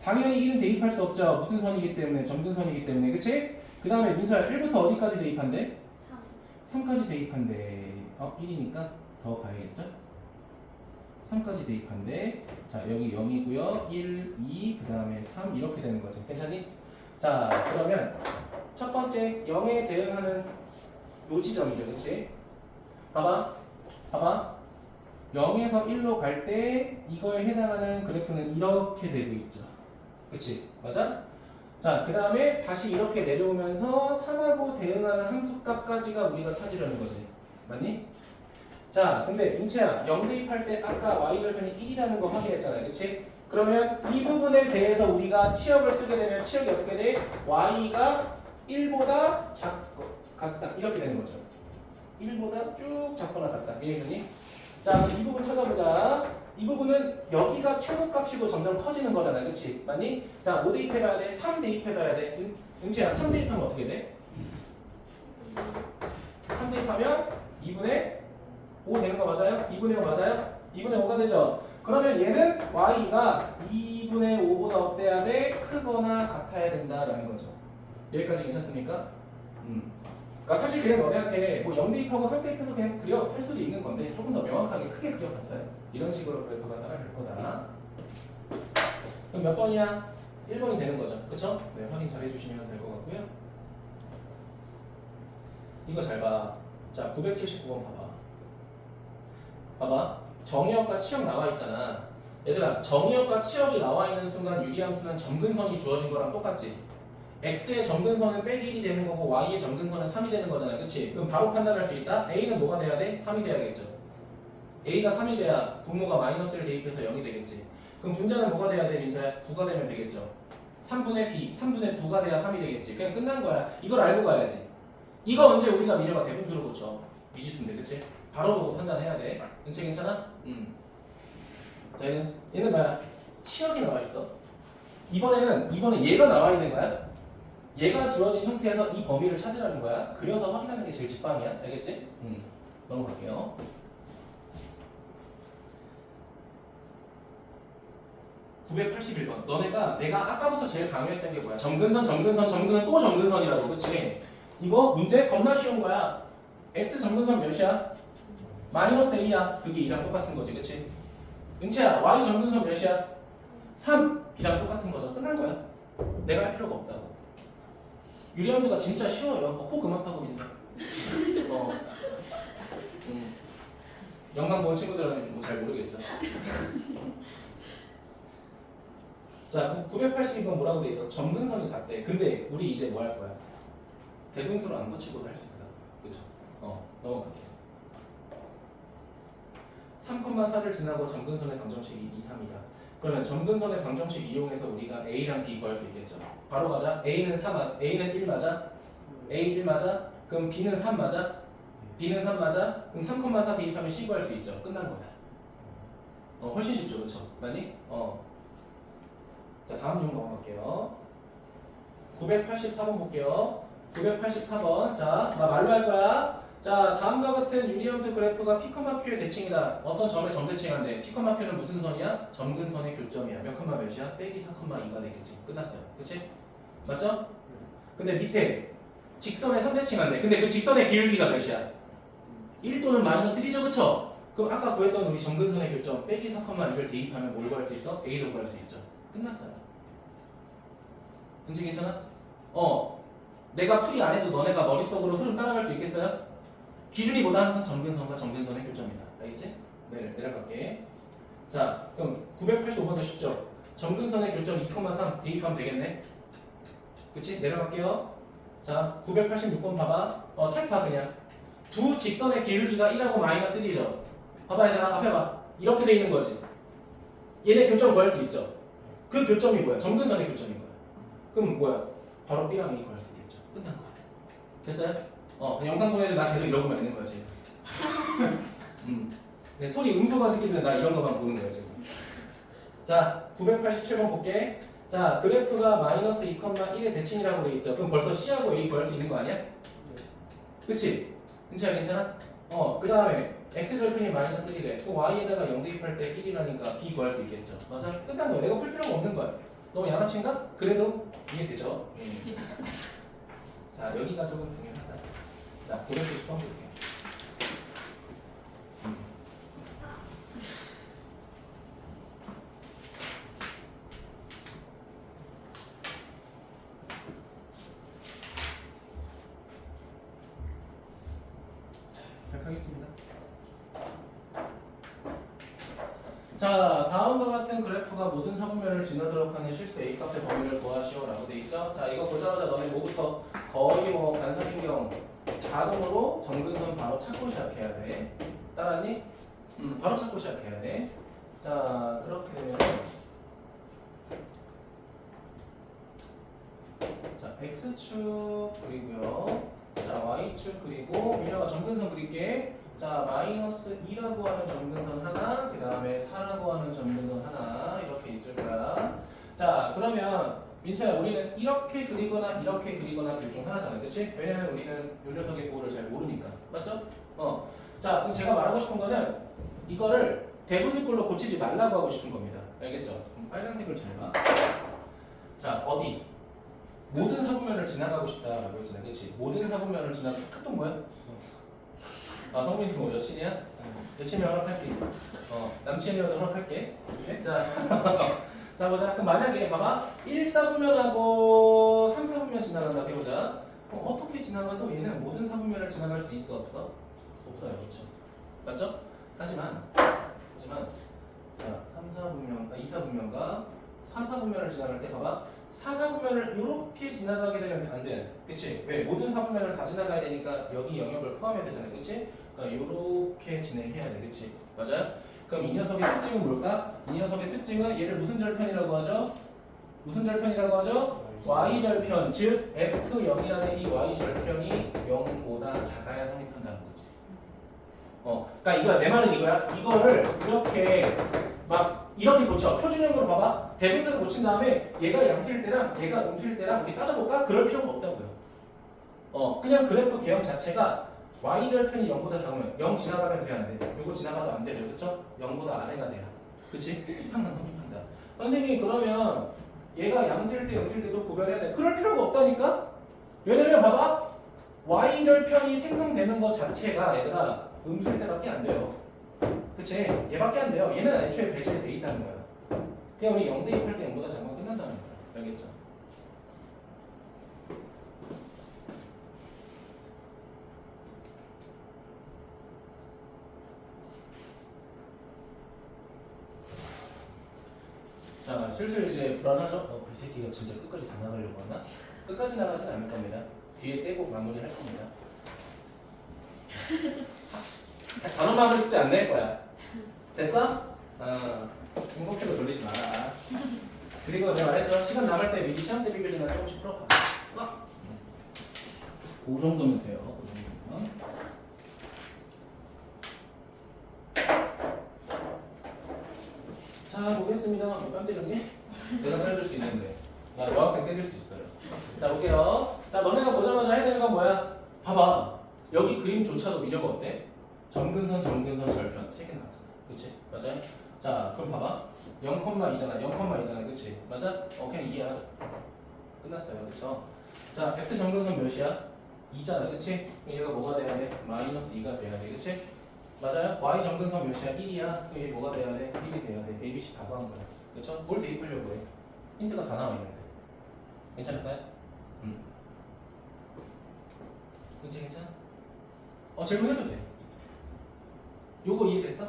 당연히 1은 대입할 수 없죠. 무슨 선이기 때문에? 점근선이기 때문에. 그치? 그 다음에 민서야 1부터 어디까지 대입한대? 3까지 대입한대. 1이니까 더 가야겠죠? 3까지 대입한대. 자, 여기 0이고요. 1, 2, 그 다음에 3 이렇게 되는 거지. 괜찮니? 자, 그러면 첫 번째 0에 대응하는 요 지점이죠. 그치? 봐봐. 0에서 1로 갈 때 이거에 해당하는 그래프는 이렇게 되고 있죠. 그치? 맞아? 자, 그 다음에 다시 이렇게 내려오면서 3하고 대응하는 함수값까지가 우리가 찾으려는 거지. 맞니? 자, 근데 인체야 0 대입할 때 아까 y절편이 1이라는 거 확인했잖아요. 그치? 그러면 이 부분에 대해서 우리가 치역을 쓰게 되면 치역이 어떻게 돼? y가 1보다 같다. 이렇게 되는 거죠. 1보다 쭉 작거나 같다. 이해했니? 자, 이 부분 찾아보자. 이 부분은 여기가 최소값이고 점점 커지는 거잖아. 그치? 맞니? 자, 뭐 대입해봐야 돼? 3 대입해봐야 돼. 은채야, 3 대입하면 어떻게 돼? 3 대입하면 2분의 5 되는 거 맞아요? 2분의 5 맞아요? 2분의 5가 되죠? 그러면 얘는 y가 2분의 5보다 어때야 돼? 크거나 같아야 된다라는 거죠. 여기까지 괜찮습니까? 그러니까 사실 그냥 너네한테 뭐 0 대입하고 3 대입해서 그냥 그려 할 수도 있는 건데 조금 더 명확하게 크게 그려봤어요. 이런 식으로 그래프가 따라갈 거다. 그럼 몇 번이야? 1번이 되는 거죠. 그쵸? 네, 확인 잘 해주시면 될 것 같고요. 이거 잘 봐. 자, 979번 봐봐. 봐봐. 정의역과 치역 나와 있잖아. 얘들아, 정의역과 치역이 나와 있는 순간 유리함수는 점근선이 주어진 거랑 똑같지? x의 점근선은 빼기 1이 되는 거고 y의 점근선은 3이 되는 거잖아. 그치? 그럼 바로 판단할 수 있다? a는 뭐가 돼야 돼? 3이 돼야겠죠. a가 3이 돼야 분모가 마이너스를 대입해서 0이 되겠지. 그럼 분자는 뭐가 돼야 돼, 민서야? 9가 되면 되겠죠. 3분의 b, 3분의 9가 돼야 3이 되겠지. 그냥 끝난 거야. 이걸 알고 가야지. 이거 언제 우리가 미래가 대분수로 고쳐? 미지수인데, 그치? 바로 보고 판단해야 돼. 은채 괜찮아? 자, 얘는 뭐야? 치역이 나와 있어. 이번에 얘가 나와 있는 거야. 얘가 주어진 형태에서 이 범위를 찾으라는 거야. 그려서 확인하는 게 제일 직방이야. 알겠지? 넘어갈게요. (981번) 너네가 내가 아까부터 제일 강요했던 게 뭐야? 점근선 또 점근선이라고. 그치? 이거 문제 겁나 쉬운 거야. x 점근선 몇이야? 마이너스 a야. 그게 2랑 똑같은 거지. 그치? 은채야, y 점근선 몇이야? 3. b랑 똑같은 거죠. 끝난 거야. 내가 할 필요가 없다고. 유리함수가 진짜 쉬워요. 코 그만 파고 민서. 영상 본 친구들은 뭐 잘 모르겠죠. 자, 982번 뭐라고 돼 있어? 점근선이 같대. 근데 우리 이제 뭐 할 거야? 대분수로 안 고치고도 할 수 있다. 그쵸? 넘어갈게. 3,4를 지나고 점근선의 방정식이 2, 3이다. 그러면 점근선의 방정식 이용해서 우리가 a랑 b 구할 수 있겠죠. 바로 가자. a는 1 맞아? a 1 맞아? 그럼 b는 3 맞아? b는 3 맞아? 그럼 3,4 대입하면 c 구할 수 있죠. 끝난 거야. 훨씬 쉽죠, 그쵸? 맞니? 자, 다음 용 넘어갈게요. 984번 볼게요. 984번. 자, 나 말로 할 거야. 자, 다음과 같은 유리함수 그래프가 P,Q의 대칭이다. 어떤 점의 점대칭한데 P,Q는 무슨 선이야? 점근선의 교점이야. 몇 컴마 몇이야? 빼기 4,2가 되겠지. 끝났어요. 그치? 맞죠? 근데 밑에 직선의 선대칭한데 근데 그 직선의 기울기가 몇이야? 1 또는 마이너스 1이죠. 그쵸? 그럼 아까 구했던 우리 점근선의 교점 빼기 4,2를 대입하면 뭘 구할 수 있어? A도 구할 수 있죠. 끝났어요. 은지 괜찮아? 내가 풀이 안 해도 너네가 머릿속으로 흐름 따라갈 수 있겠어요? 기준이 뭐다? 항상 점근선과 점근선의 교점이다. 알겠지? 네, 내려갈게. 자, 그럼 985번도 쉽죠? 점근선의 교점 2,3 대입하면 되겠네? 그치? 내려갈게요. 자, 986번 봐봐. 책 봐, 그냥. 두 직선의 기울기가 1하고 마이너스 1이죠? 봐봐, 얘들아. 앞에 봐. 이렇게 돼 있는 거지. 얘네 교점 구할 수 있죠? 그 교점이 뭐야? 점근선의 교점인 거야. 그럼 뭐야? 바로 B랑 A 구할 수 있겠죠? 끝난 거야. 됐어요? 영상 보내도 나 계속 이러고만 있는 거야 지금. 네, 소리 음소거 새끼들은 나 이런 거만 보는 거야 지금. 자, 987번 볼게. 자, 그래프가 마이너스 2,1의 대칭이라고 돼 있죠. 그럼 벌써 C하고 A 구할 수 있는 거 아니야? 그치? 은채야 괜찮아? 그 다음에 X절편이 마이너스 1이래. 그 Y에다가 0 대입할 때 1이라니까 B 구할 수 있겠죠. 맞아? 끝난 거야. 내가 풀 필요가 없는 거야. 너무 양아치인가? 그래도 이해되죠? 자, 여기가 조금 중요하다. 자, 990번 볼게요. 시작하겠습니다. 자, 다음과 같은 그래프가 모든 사분면을 지나도록 하는 실수 A값의 범위를 구하시오 라고 돼 있죠. 자, 이거 보자마자 너네 뭐부터 거의 뭐 반사신경 자동으로 점근선 바로 찾고 시작해야 돼. 따라니? 바로 찾고 시작해야 돼. 자, 그렇게 되면 자, X축 그리고요. 자, Y축 그리고 민혁아 점근선 그릴게. 자, 마이너스 2라고 하는 점근선 하나, 그 다음에 4라고 하는 점근선 하나 이렇게 있을 거야. 자, 그러면 민서야, 우리는 이렇게 그리거나 이렇게 그리거나 둘 중 하나잖아, 그치? 왜냐면 우리는 요 녀석의 부호를 잘 모르니까, 맞죠? 자, 그럼 제가 말하고 싶은 거는 이거를 대분수꼴로 고치지 말라고 하고 싶은 겁니다. 알겠죠? 그럼 빨간색을 잘 봐. 자, 어디? 모든 사분면을 지나가고 싶다라고 했잖아, 그치? 모든 사분면을 지나가. 카톡 뭐야? 아, 성민이 뭐 여친이야? 여친이 허락할게. 남친이어도 허락할게. 자, 자 보자. 그럼 만약에 봐봐, 1사분면하고 3사분면 지나간다고 해보자. 어떻게 지나가도 얘는 모든 사분면을 지나갈 수 있어, 없어? 없어요, 그렇죠? 맞죠? 하지만 자, 2사분면과 4사분면을 지나갈 때 봐봐, 4사분면을 이렇게 지나가게 되면 안 돼. 그치? 왜? 모든 사분면을 다 지나가야 되니까 여기 영역을 포함해야 되잖아, 그치? 그러니까 이렇게 진행해야 돼, 그치? 맞아요? 그럼 이 녀석의 특징은 뭘까? 이 녀석의 특징은 얘를 무슨 절편이라고 하죠? 무슨 절편이라고 하죠? y절편, 즉 F0이라는 이 y절편이 0보다 작아야 성립한다는 거지. 그러니까 이거야. 내 말은 이거야. 이거를 이렇게 막 이렇게 고쳐. 표준형으로 봐봐. 대분수를 고친 다음에 얘가 양수일 때랑 얘가 음수일 때랑 우리 따져볼까? 그럴 필요가 없다고요. 그냥 그래프 개형 자체가 y절편이 0보다 작으면 0 지나가면 돼, 안 돼? 요거 지나가도 안 되죠, 그쵸? 0보다 아래가 돼야. 그치? 항상 성립한다. 선생님, 그러면 얘가 양수일 때, 음수일 때도 구별해야 돼. 그럴 필요가 없다니까? 왜냐면 봐봐. y절편이 생성되는 것 자체가 얘들아 음수일 때밖에 안 돼요. 그치? 얘밖에 안 돼요. 얘는 애초에 배제돼 있다는 거야. 그냥 우리 0 대입할 때 0보다 작으면 끝난다는 거야. 알겠죠? 자, 슬슬 이제 불안하죠? 이 새끼가 진짜 끝까지 다 나가려고 하나? 끝까지 나가진 않을 겁니다. 뒤에 떼고 마무리할 겁니다. 단어마음을 숙제 안 낼 거야. 됐어? 궁금증을 돌리지 마라. 그리고 내가 말했죠. 시간 남을 때 미리 시험 때 비교 전에 조금씩 풀어봐. 그 정도면 돼요. 그 정도면. 자, 보겠습니다. 뺨 때렸니? 내가 때려줄 수 있는데. 야, 여학생 때릴 수 있어요. 자, 볼게요. 자, 너네가 보자마자 해야 되는 건 뭐야? 봐봐. 여기 그림조차도 미녀가 어때? 점근선, 점근선, 절편. 3개 나왔잖아. 그치? 맞아요? 자, 그럼 봐봐. 0,2잖아. 0,2잖아. 그치? 맞아? 그냥 2야. 끝났어요. 그쵸? 자, x 점근선 몇이야? 2잖아. 그치? 그럼 얘가 뭐가 돼야 돼? 마이너스 2가 돼야 돼. 그치? 맞아요? y 점근선 몇이야? 1이야. 그럼 얘 뭐가 돼야 돼? 1이 돼야 돼. a, b, c 다 구한 거야. 그쵸? 뭘 대입하려고 해? 힌트가 다 나와 있는데. 괜찮을까요? 그치? 괜찮아? 질문해도 돼. 요거 이해됐어?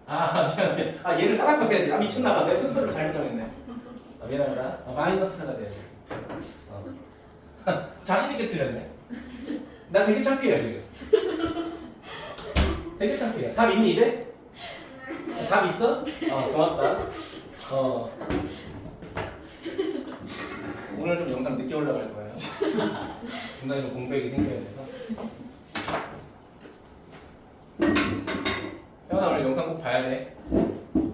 미안해. 얘를 사람 거야지. 미친나봐. 내 순서를 잘못 정했네. 미안하다. 마이너스가 돼야지. 자신있게 틀렸네. 나 되게 창피해요, 지금. 되게 창피해. 답 있니, 이제? 답 있어? 고맙다. 오늘 좀 영상 늦게 올라갈 거예요. 중간에 좀 공백이 생겨야 돼서. 형아, 오늘 영상 꼭 봐야 돼.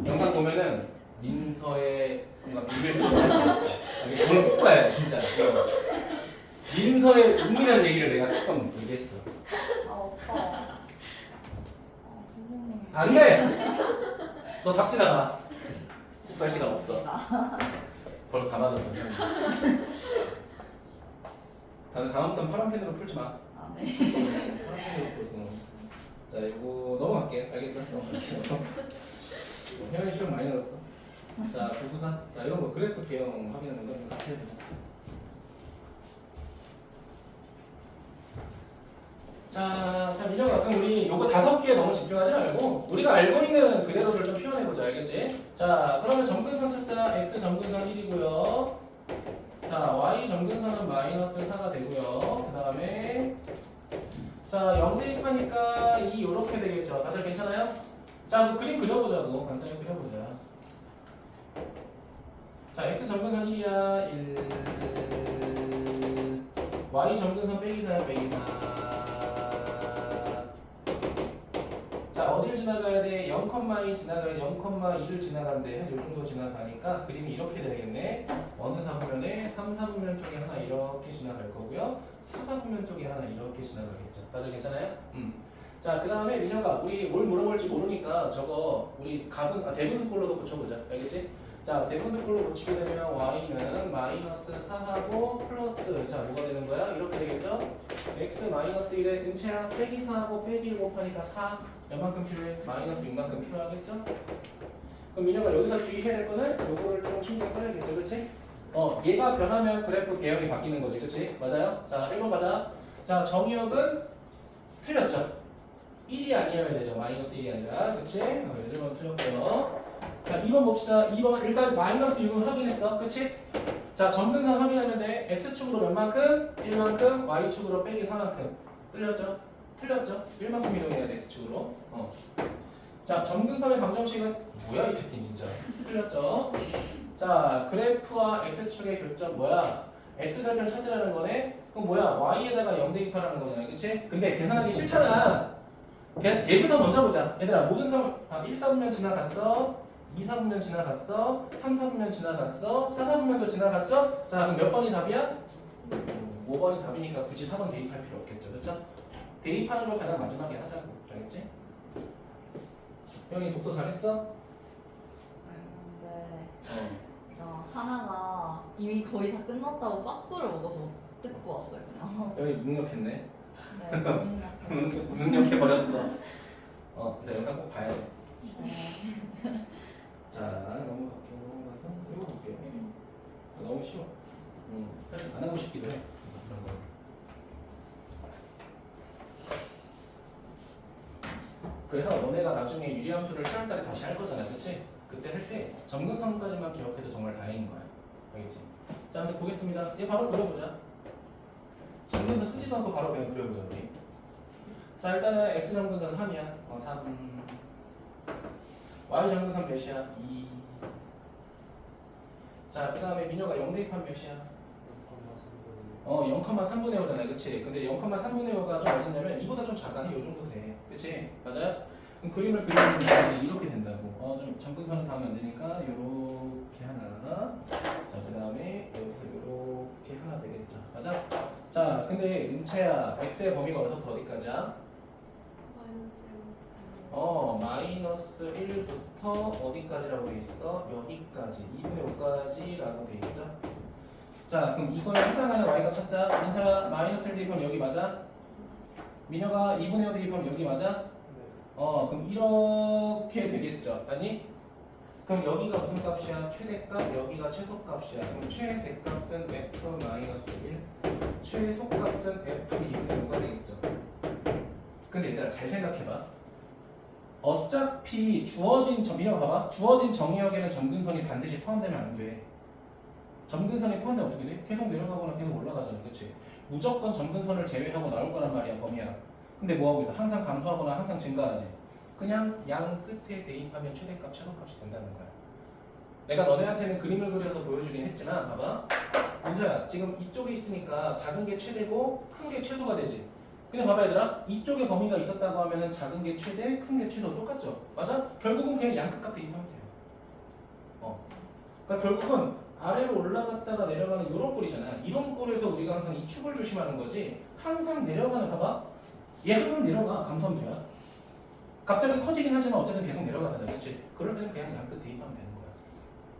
영상 보면은 민서의 뭔가 비밀을 오늘 꼭 봐야 돼, 진짜. 민서의 은밀한 얘기를 내가 조금 얘기했어. 오빠. 선생님. 안 돼! 너 답지 나가. 살 시간 없어. 벌써 다 맞았어. 다음부터는 파란 펜으로 풀지 마. 네. 파란 펜으로 풀어. 자, 이거 넘어갈게. 알겠죠? 넘어갈게요. 혜연이 시간 많이 늘었어. 자, 부부사. 자, 이런 거 그래프 개형 확인하는 거 이거 같이 해야 돼. 자, 민영아, 그럼 우리 요거 5개에 너무 집중하지 말고 우리가 알고 있는 그대로를 좀 표현해보자, 알겠지? 자, 그러면 점근선 찾자. x 점근선 1이고요. 자, y 점근선은 마이너스 4가 되고요. 그 다음에 자, 0 대입하니까 2 요렇게 되겠죠. 다들 괜찮아요? 자, 그 그림 그려보자고. 간단히 그려보자. 자, x 점근선 1이야. 1 y 점근선 빼기 4야. 빼기 4 지나가야 돼? 0,2 지나가야 돼? 0,2를 지나간대. 한 요 정도 지나가니까 그림이 이렇게 되겠네. 어느 사분면에 3, 4분면 쪽에 하나 이렇게 지나갈 거고요. 4, 4분면 쪽에 하나 이렇게 지나가겠죠. 다들 괜찮아요? 자, 그 다음에 민혁아, 우리 뭘 물어볼지 모르니까 저거 우리 대분수꼴로도 고쳐보자. 알겠지? 자, 대분수꼴로 고치게 되면 y는 마이너스 4하고 플러스, 자, 뭐가 되는 거야? 이렇게 되겠죠? x 마이너스 1에 은채랑 빼기 4하고 빼기 1 곱하니까 4 몇만큼 필요해? 마이너스 6만큼 필요하겠죠? 그럼 민혁아 여기서 주의해야 될 거는 요거를 좀 신경 써야겠죠, 그치? 얘가 변하면 그래프 계열이 바뀌는 거지, 그치? 맞아요? 자, 1번 가자. 자, 정의역은 틀렸죠? 1이 아니어야 되죠. 마이너스 1이 아니라. 그치? 1번 틀렸고요. 자, 2번 봅시다. 2번 일단 마이너스 6은 확인했어. 그치? 자, 점근선 확인하면 돼. x축으로 몇만큼? 1만큼. y축으로 빼기 4만큼. 틀렸죠? 틀렸죠? 1만큼 이동해야 돼. x축으로. 자, 점근선의 방정식은 뭐야 이 새끼 진짜. 틀렸죠? 자, 그래프와 x축의 교점 뭐야? x절편 찾으라는 거네? 그럼 뭐야? y에다가 0 대입하라는 거잖아. 그치? 근데 계산하기 싫잖아. 그냥 얘부터 먼저 보자. 얘들아 모든 1, 4분면 지나갔어. 2, 4분면 지나갔어. 3, 4분면 지나갔어. 4, 4분면도 지나갔죠? 자 그럼 몇 번이 답이야? 5번이 답이니까 굳이 4번 대입할 필요 없겠죠. 그렇죠? 대입하는 걸 가장 마지막에 하자고. 알겠지? 형이 독서 잘했어? 근데 하나가 이미 거의 다 끝났다고 빠꾸를 먹어서 뜯고 왔어요 그냥. 형이 능력했네. 네, 능력해버렸어. 근데 영상 꼭 봐야 돼. 네. 자 넘어갈게요. 읽어볼게요. 너무 쉬워. 사실 안 하고 싶기도 해. 그런 거. 그래서 너네가 나중에 유리함수를 10월달에 다시 할 거잖아, 그렇지? 그때 할 때 점근선까지만 기억해도 정말 다행인 거야. 알겠지? 자, 근데 보겠습니다. 얘 바로 그려보자. 점근선 쓰지도 않고 바로 그냥 그려보자 우리. 자, 일단은 x 점근선 3이야. 3. y 점근선 몇이야? 2. 자, 그 다음에 민혁아 0 대입하면 몇이야? 0,3분의 5잖아요, 그치? 근데 0,3분의 5가 좀 어딨냐면 이보다 좀 작아, 이 정도 돼, 그치? 맞아요? 그럼 그림을 그리면 이제 이렇게 된다고. 좀 점근선은 닿으면 안 되니까 요렇게 하나. 자, 그 다음에 여기서 요렇게 하나 되겠죠, 맞아? 자, 근데 은채야, x의 범위가 어디서부터 어디까지야? 마이너스 1부터 어디까지라고 돼 있어? 여기까지, 2분의 5까지라고 돼 있죠? 자, 그럼 이거에 해당하는 y값 찾자. 민서야, 마이너스 1 대입하면 여기 맞아? 민혁아, 2분의 5 대입하면 여기 맞아? 그럼 이렇게 되겠죠? 아니? 그럼 여기가 무슨 값이야? 최대값, 여기가 최소값이야. 그럼 최대값은 f-1, 최소값은 f2분의 5가 되겠죠? 근데 얘들아, 잘 생각해봐. 어차피 민혁아 봐봐. 주어진 정의역에는 점근선이 반드시 포함되면 안 돼. 점근선이 포함되면 어떻게 돼? 계속 내려가거나 계속 올라가잖아, 그치? 무조건 점근선을 제외하고 나올 거란 말이야, 범위야. 근데 뭐하고 있어? 항상 감소하거나 항상 증가하지. 그냥 양 끝에 대입하면 최대값, 최소값이 된다는 거야. 내가 너네한테는 그림을 그려서 보여주긴 했지만 봐봐. 민서야, 지금 이쪽에 있으니까 작은 게 최대고 큰 게 최소가 되지. 근데 봐봐 얘들아, 이쪽에 범위가 있었다고 하면은 작은 게 최대, 큰 게 최소 똑같죠? 맞아? 결국은 그냥 양 끝값 대입하면 돼요. 그러니까 결국은 아래로 올라갔다가 내려가는 이런 꼴이잖아. 이런 꼴에서 우리가 항상 이 축을 조심하는 거지. 항상 내려가는, 봐봐. 얘 항상 내려가. 감소함수야. 갑자기 커지긴 하지만 어쨌든 계속 내려가잖아, 그렇지? 그럴 때는 그냥 양 끝 대입하면 되는 거야.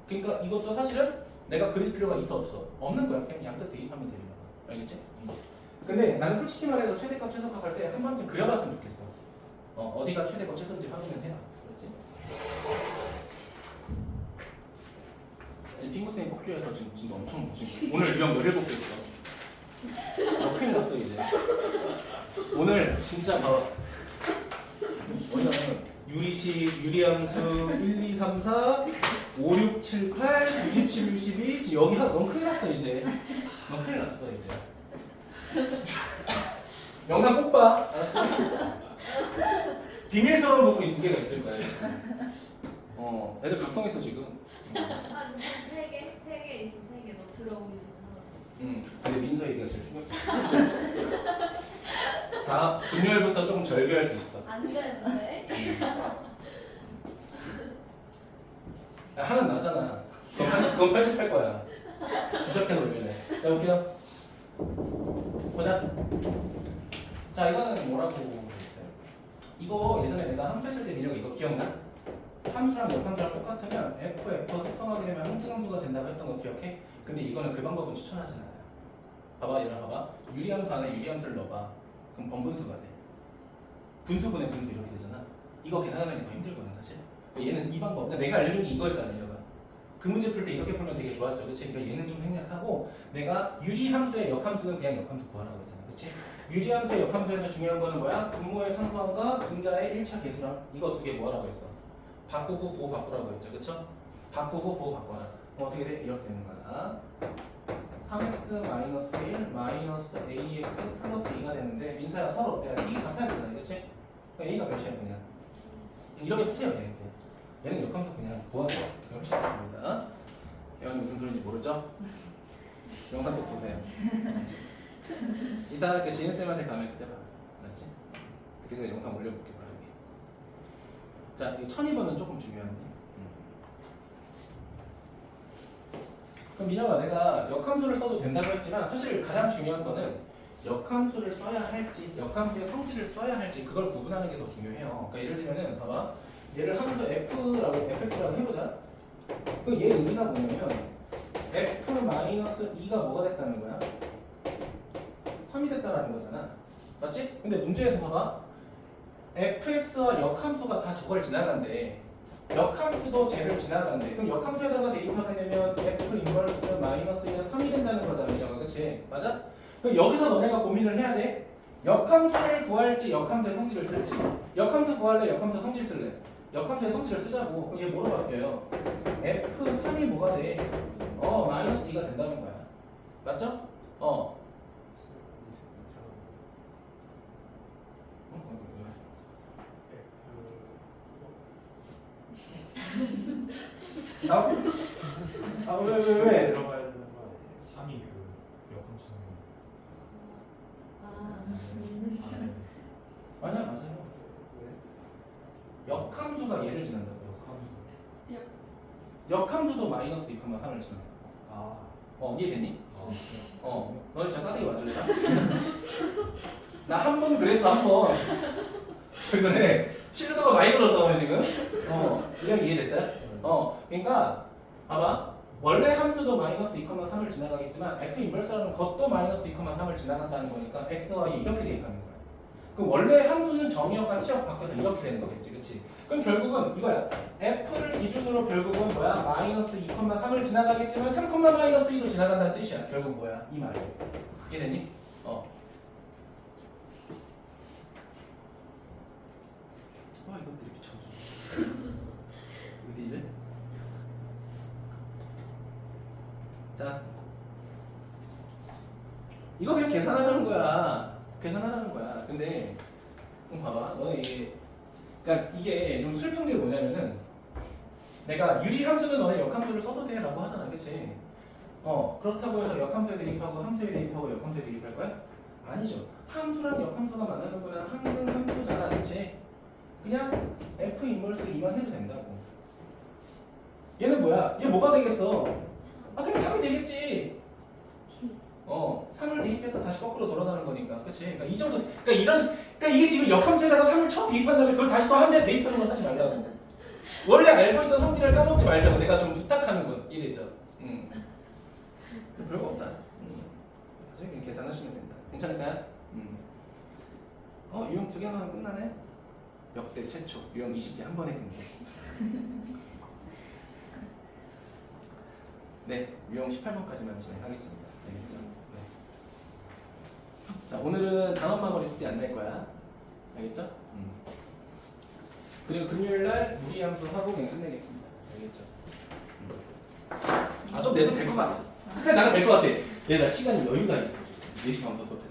그러니까 이것도 사실은 내가 그릴 필요가 있어 없어? 없는 거야. 그냥 양 끝 대입하면 되는 거야. 알겠지? 근데 나는 솔직히 말해서 최대값, 최소값 할 때 한 번쯤 그려봤으면 좋겠어. 어디가 최대값, 최소인지 확인을 해봐. 그렇지? 지금 핑구쌤이 폭주해서 지금 엄청 지금 오늘 유형 17개 있어. 큰일 났어 이제. 오늘 진짜 뭐냐면 유리식, 유리함수 1, 2, 3, 4, 5, 6, 7, 8, 90, 11, 12 지금 여기 너무 큰일 났어 이제. 너무 큰일 났어 이제. 영상 꼭 봐. 알았어? 비밀스러운 부분이 2개가 있을 거야. 애들 각성했어 지금. 세 개 있어, 3개. 너 들어오기 전에 하나 더 있어. 근데 민서 얘기가 제일 충격적이야. 다 금요일부터 조금 절교할 수 있어. 안 되는데. 야, 하나는 나잖아. 그건 편집할 거야. 주적해서 올리네. 자, 볼게요. 보자. 자, 이거는 뭐라고 했어요? 이거 예전에 내가 함수 했을 때 민혁 이거 기억나? 함수랑 역함수랑 똑같으면 f 합성하게 되면 함수가 된다고 했던 거 기억해? 근데 이거는 그 방법은 추천하진 않아요. 봐봐, 얘들아 봐봐. 유리함수 안에 유리함수를 넣어봐. 그럼 번분수가 돼. 분수분의 분수 이렇게 되잖아. 이거 계산하는 게 더 힘들거든 사실. 얘는 이 방법. 그러니까 내가 알려준 게 이거였잖아, 얘가. 그 문제 풀 때 이렇게 풀면 되게 좋았죠, 그렇지? 그러니까 얘는 좀 생략하고 내가 유리함수의 역함수는 그냥 역함수 구하라고 했잖아, 그렇지? 유리함수의 역함수에서 중요한 거는 뭐야? 분모의 상수함과 분자의 1차 계수랑 이거 두 개 뭐하라고 했어? 바꾸고 부호 바꾸라고 했죠, 그렇죠? 바꾸고 부호 바꿔라. 그럼 어떻게 돼? 이렇게 되는 거야. 3x-1 마이너스 ax 플러스 2가 되는데 민사야 서로 내가 이게 같아야 되잖아, 그렇지? a가 몇이야 그냥? 이렇게 푸세요, 얘는 역함수 그냥 구하세요. 그게 훨씬 좋습니다. 예원이 무슨 소리인지 모르죠? 영상 꼭 보세요. 이따가 그 지은쌤한테 가면 그때 봐. 알았지? 그때 그 영상 올려볼게 바르게. 자, 이 1002번은 조금 중요한데. 그럼 민혁아, 내가 역함수를 써도 된다고 했지만 사실 가장 중요한 거는 역함수를 써야 할지, 역함수의 성질을 써야 할지 그걸 구분하는 게 더 중요해요. 그러니까 예를 들면은 봐봐. 얘를 함수 f라고 fx라고 해보자. 그럼 얘 의미가 뭐냐면 f-2가 뭐가 됐다는 거야? 3이 됐다라는 거잖아. 맞지? 근데 문제에서 봐봐. fx와 역함수가 다 저걸 지나간대. 역함수도 쟤를 지나간대. 그럼 역함수에다가 대입하게 되면 f 인버스 마이너스 2는 3이 된다는 거잖아, 민혁아. 그치? 맞아? 그럼 여기서 너네가 고민을 해야 돼. 역함수를 구할지 역함수의 성질을 쓸지. 역함수 구할래? 역함수 성질 쓸래? 역함수의 성질을 쓰자고. 그럼 얘 뭐로 바뀌어요? f3이 뭐가 돼? 마이너스 2가 된다는 거야. 맞죠? 왜? 들어가야 되는 거 아니에요? 3이 그 역함수는 아니야, 맞아요. 왜? 역함수가 얘를 지난다고. 역함수. 역함수도 마이너스 2,3을 지난다. 아. 이해됐니? 아. 너는 진짜 싸대기 맞을래? 나 한 번 그랬어, 한 번. 그래. 실드가 많이 들었다, 지금. 이런 이해됐어요? 그러니까, 봐봐. 원래 함수도 마이너스 2,3을 지나가겠지만, f 인버스라는 것도 마이너스 2,3을 지나간다는 거니까, x, y 이렇게 대입하는 거야. 그럼 원래 함수는 정의역과 치역 바꿔서 이렇게 되는 거겠지, 그치? 그럼 결국은 이거야. f를 기준으로 결국은 뭐야? 마이너스 2,3을 지나가겠지만 3, 마이너스 2도 지나간다는 뜻이야. 결국 뭐야? 이 말이야. 이해됐니? 이것들이 미쳐줘. 어디래? 자, 이거 그냥 계산하라는 거야. 계산하라는 거야. 근데 봐봐, 너는 그러니까 이게 좀 슬픈 게 뭐냐면은 내가 유리함수는 너네 역함수를 써도 돼라고 하잖아, 그렇지? 그렇다고 해서 역함수에 대입하고 함수에 대입하고 역함수에 대입할 거야? 아니죠. 함수랑 역함수가 만나는 거는 항등 함수잖아, 그렇지? 그냥 f 인버스 2만 해도 된다고. 얘는 뭐야? 얘 뭐가 되겠어? 그냥 3이 되겠지. 3을 대입했다 다시 거꾸로 돌아가는 거니까, 그치? 그러니까 이 정도, 그러니까 이게 지금 역함수에다가 3을 처음 대입한 다음에 그걸 다시 또 함수에 대입하는 건 하지 말라고. 원래 알고 있던 성질을 까먹지 말자고 내가 좀 부탁하는 거, 이해됐죠? 별거 없다. 사실 그냥 계산하시면 된다. 괜찮을까요? 유형 2개만 하면 끝나네? 역대 최초 유형 20개 한 번에 끝내. 네, 유형 18번까지만 진행하겠습니다. 알겠죠? 네. 자, 오늘은 단원 마무리 숙제 안 낼 거야. 알겠죠? 그리고 금요일날 무리함수 하고 그냥 끝내겠습니다. 알겠죠? 좀 내도 될 것 같아. 그냥 나가 될 것 같아. 얘나 시간이 여유가 있어. 지금 4시 반부터 수업해.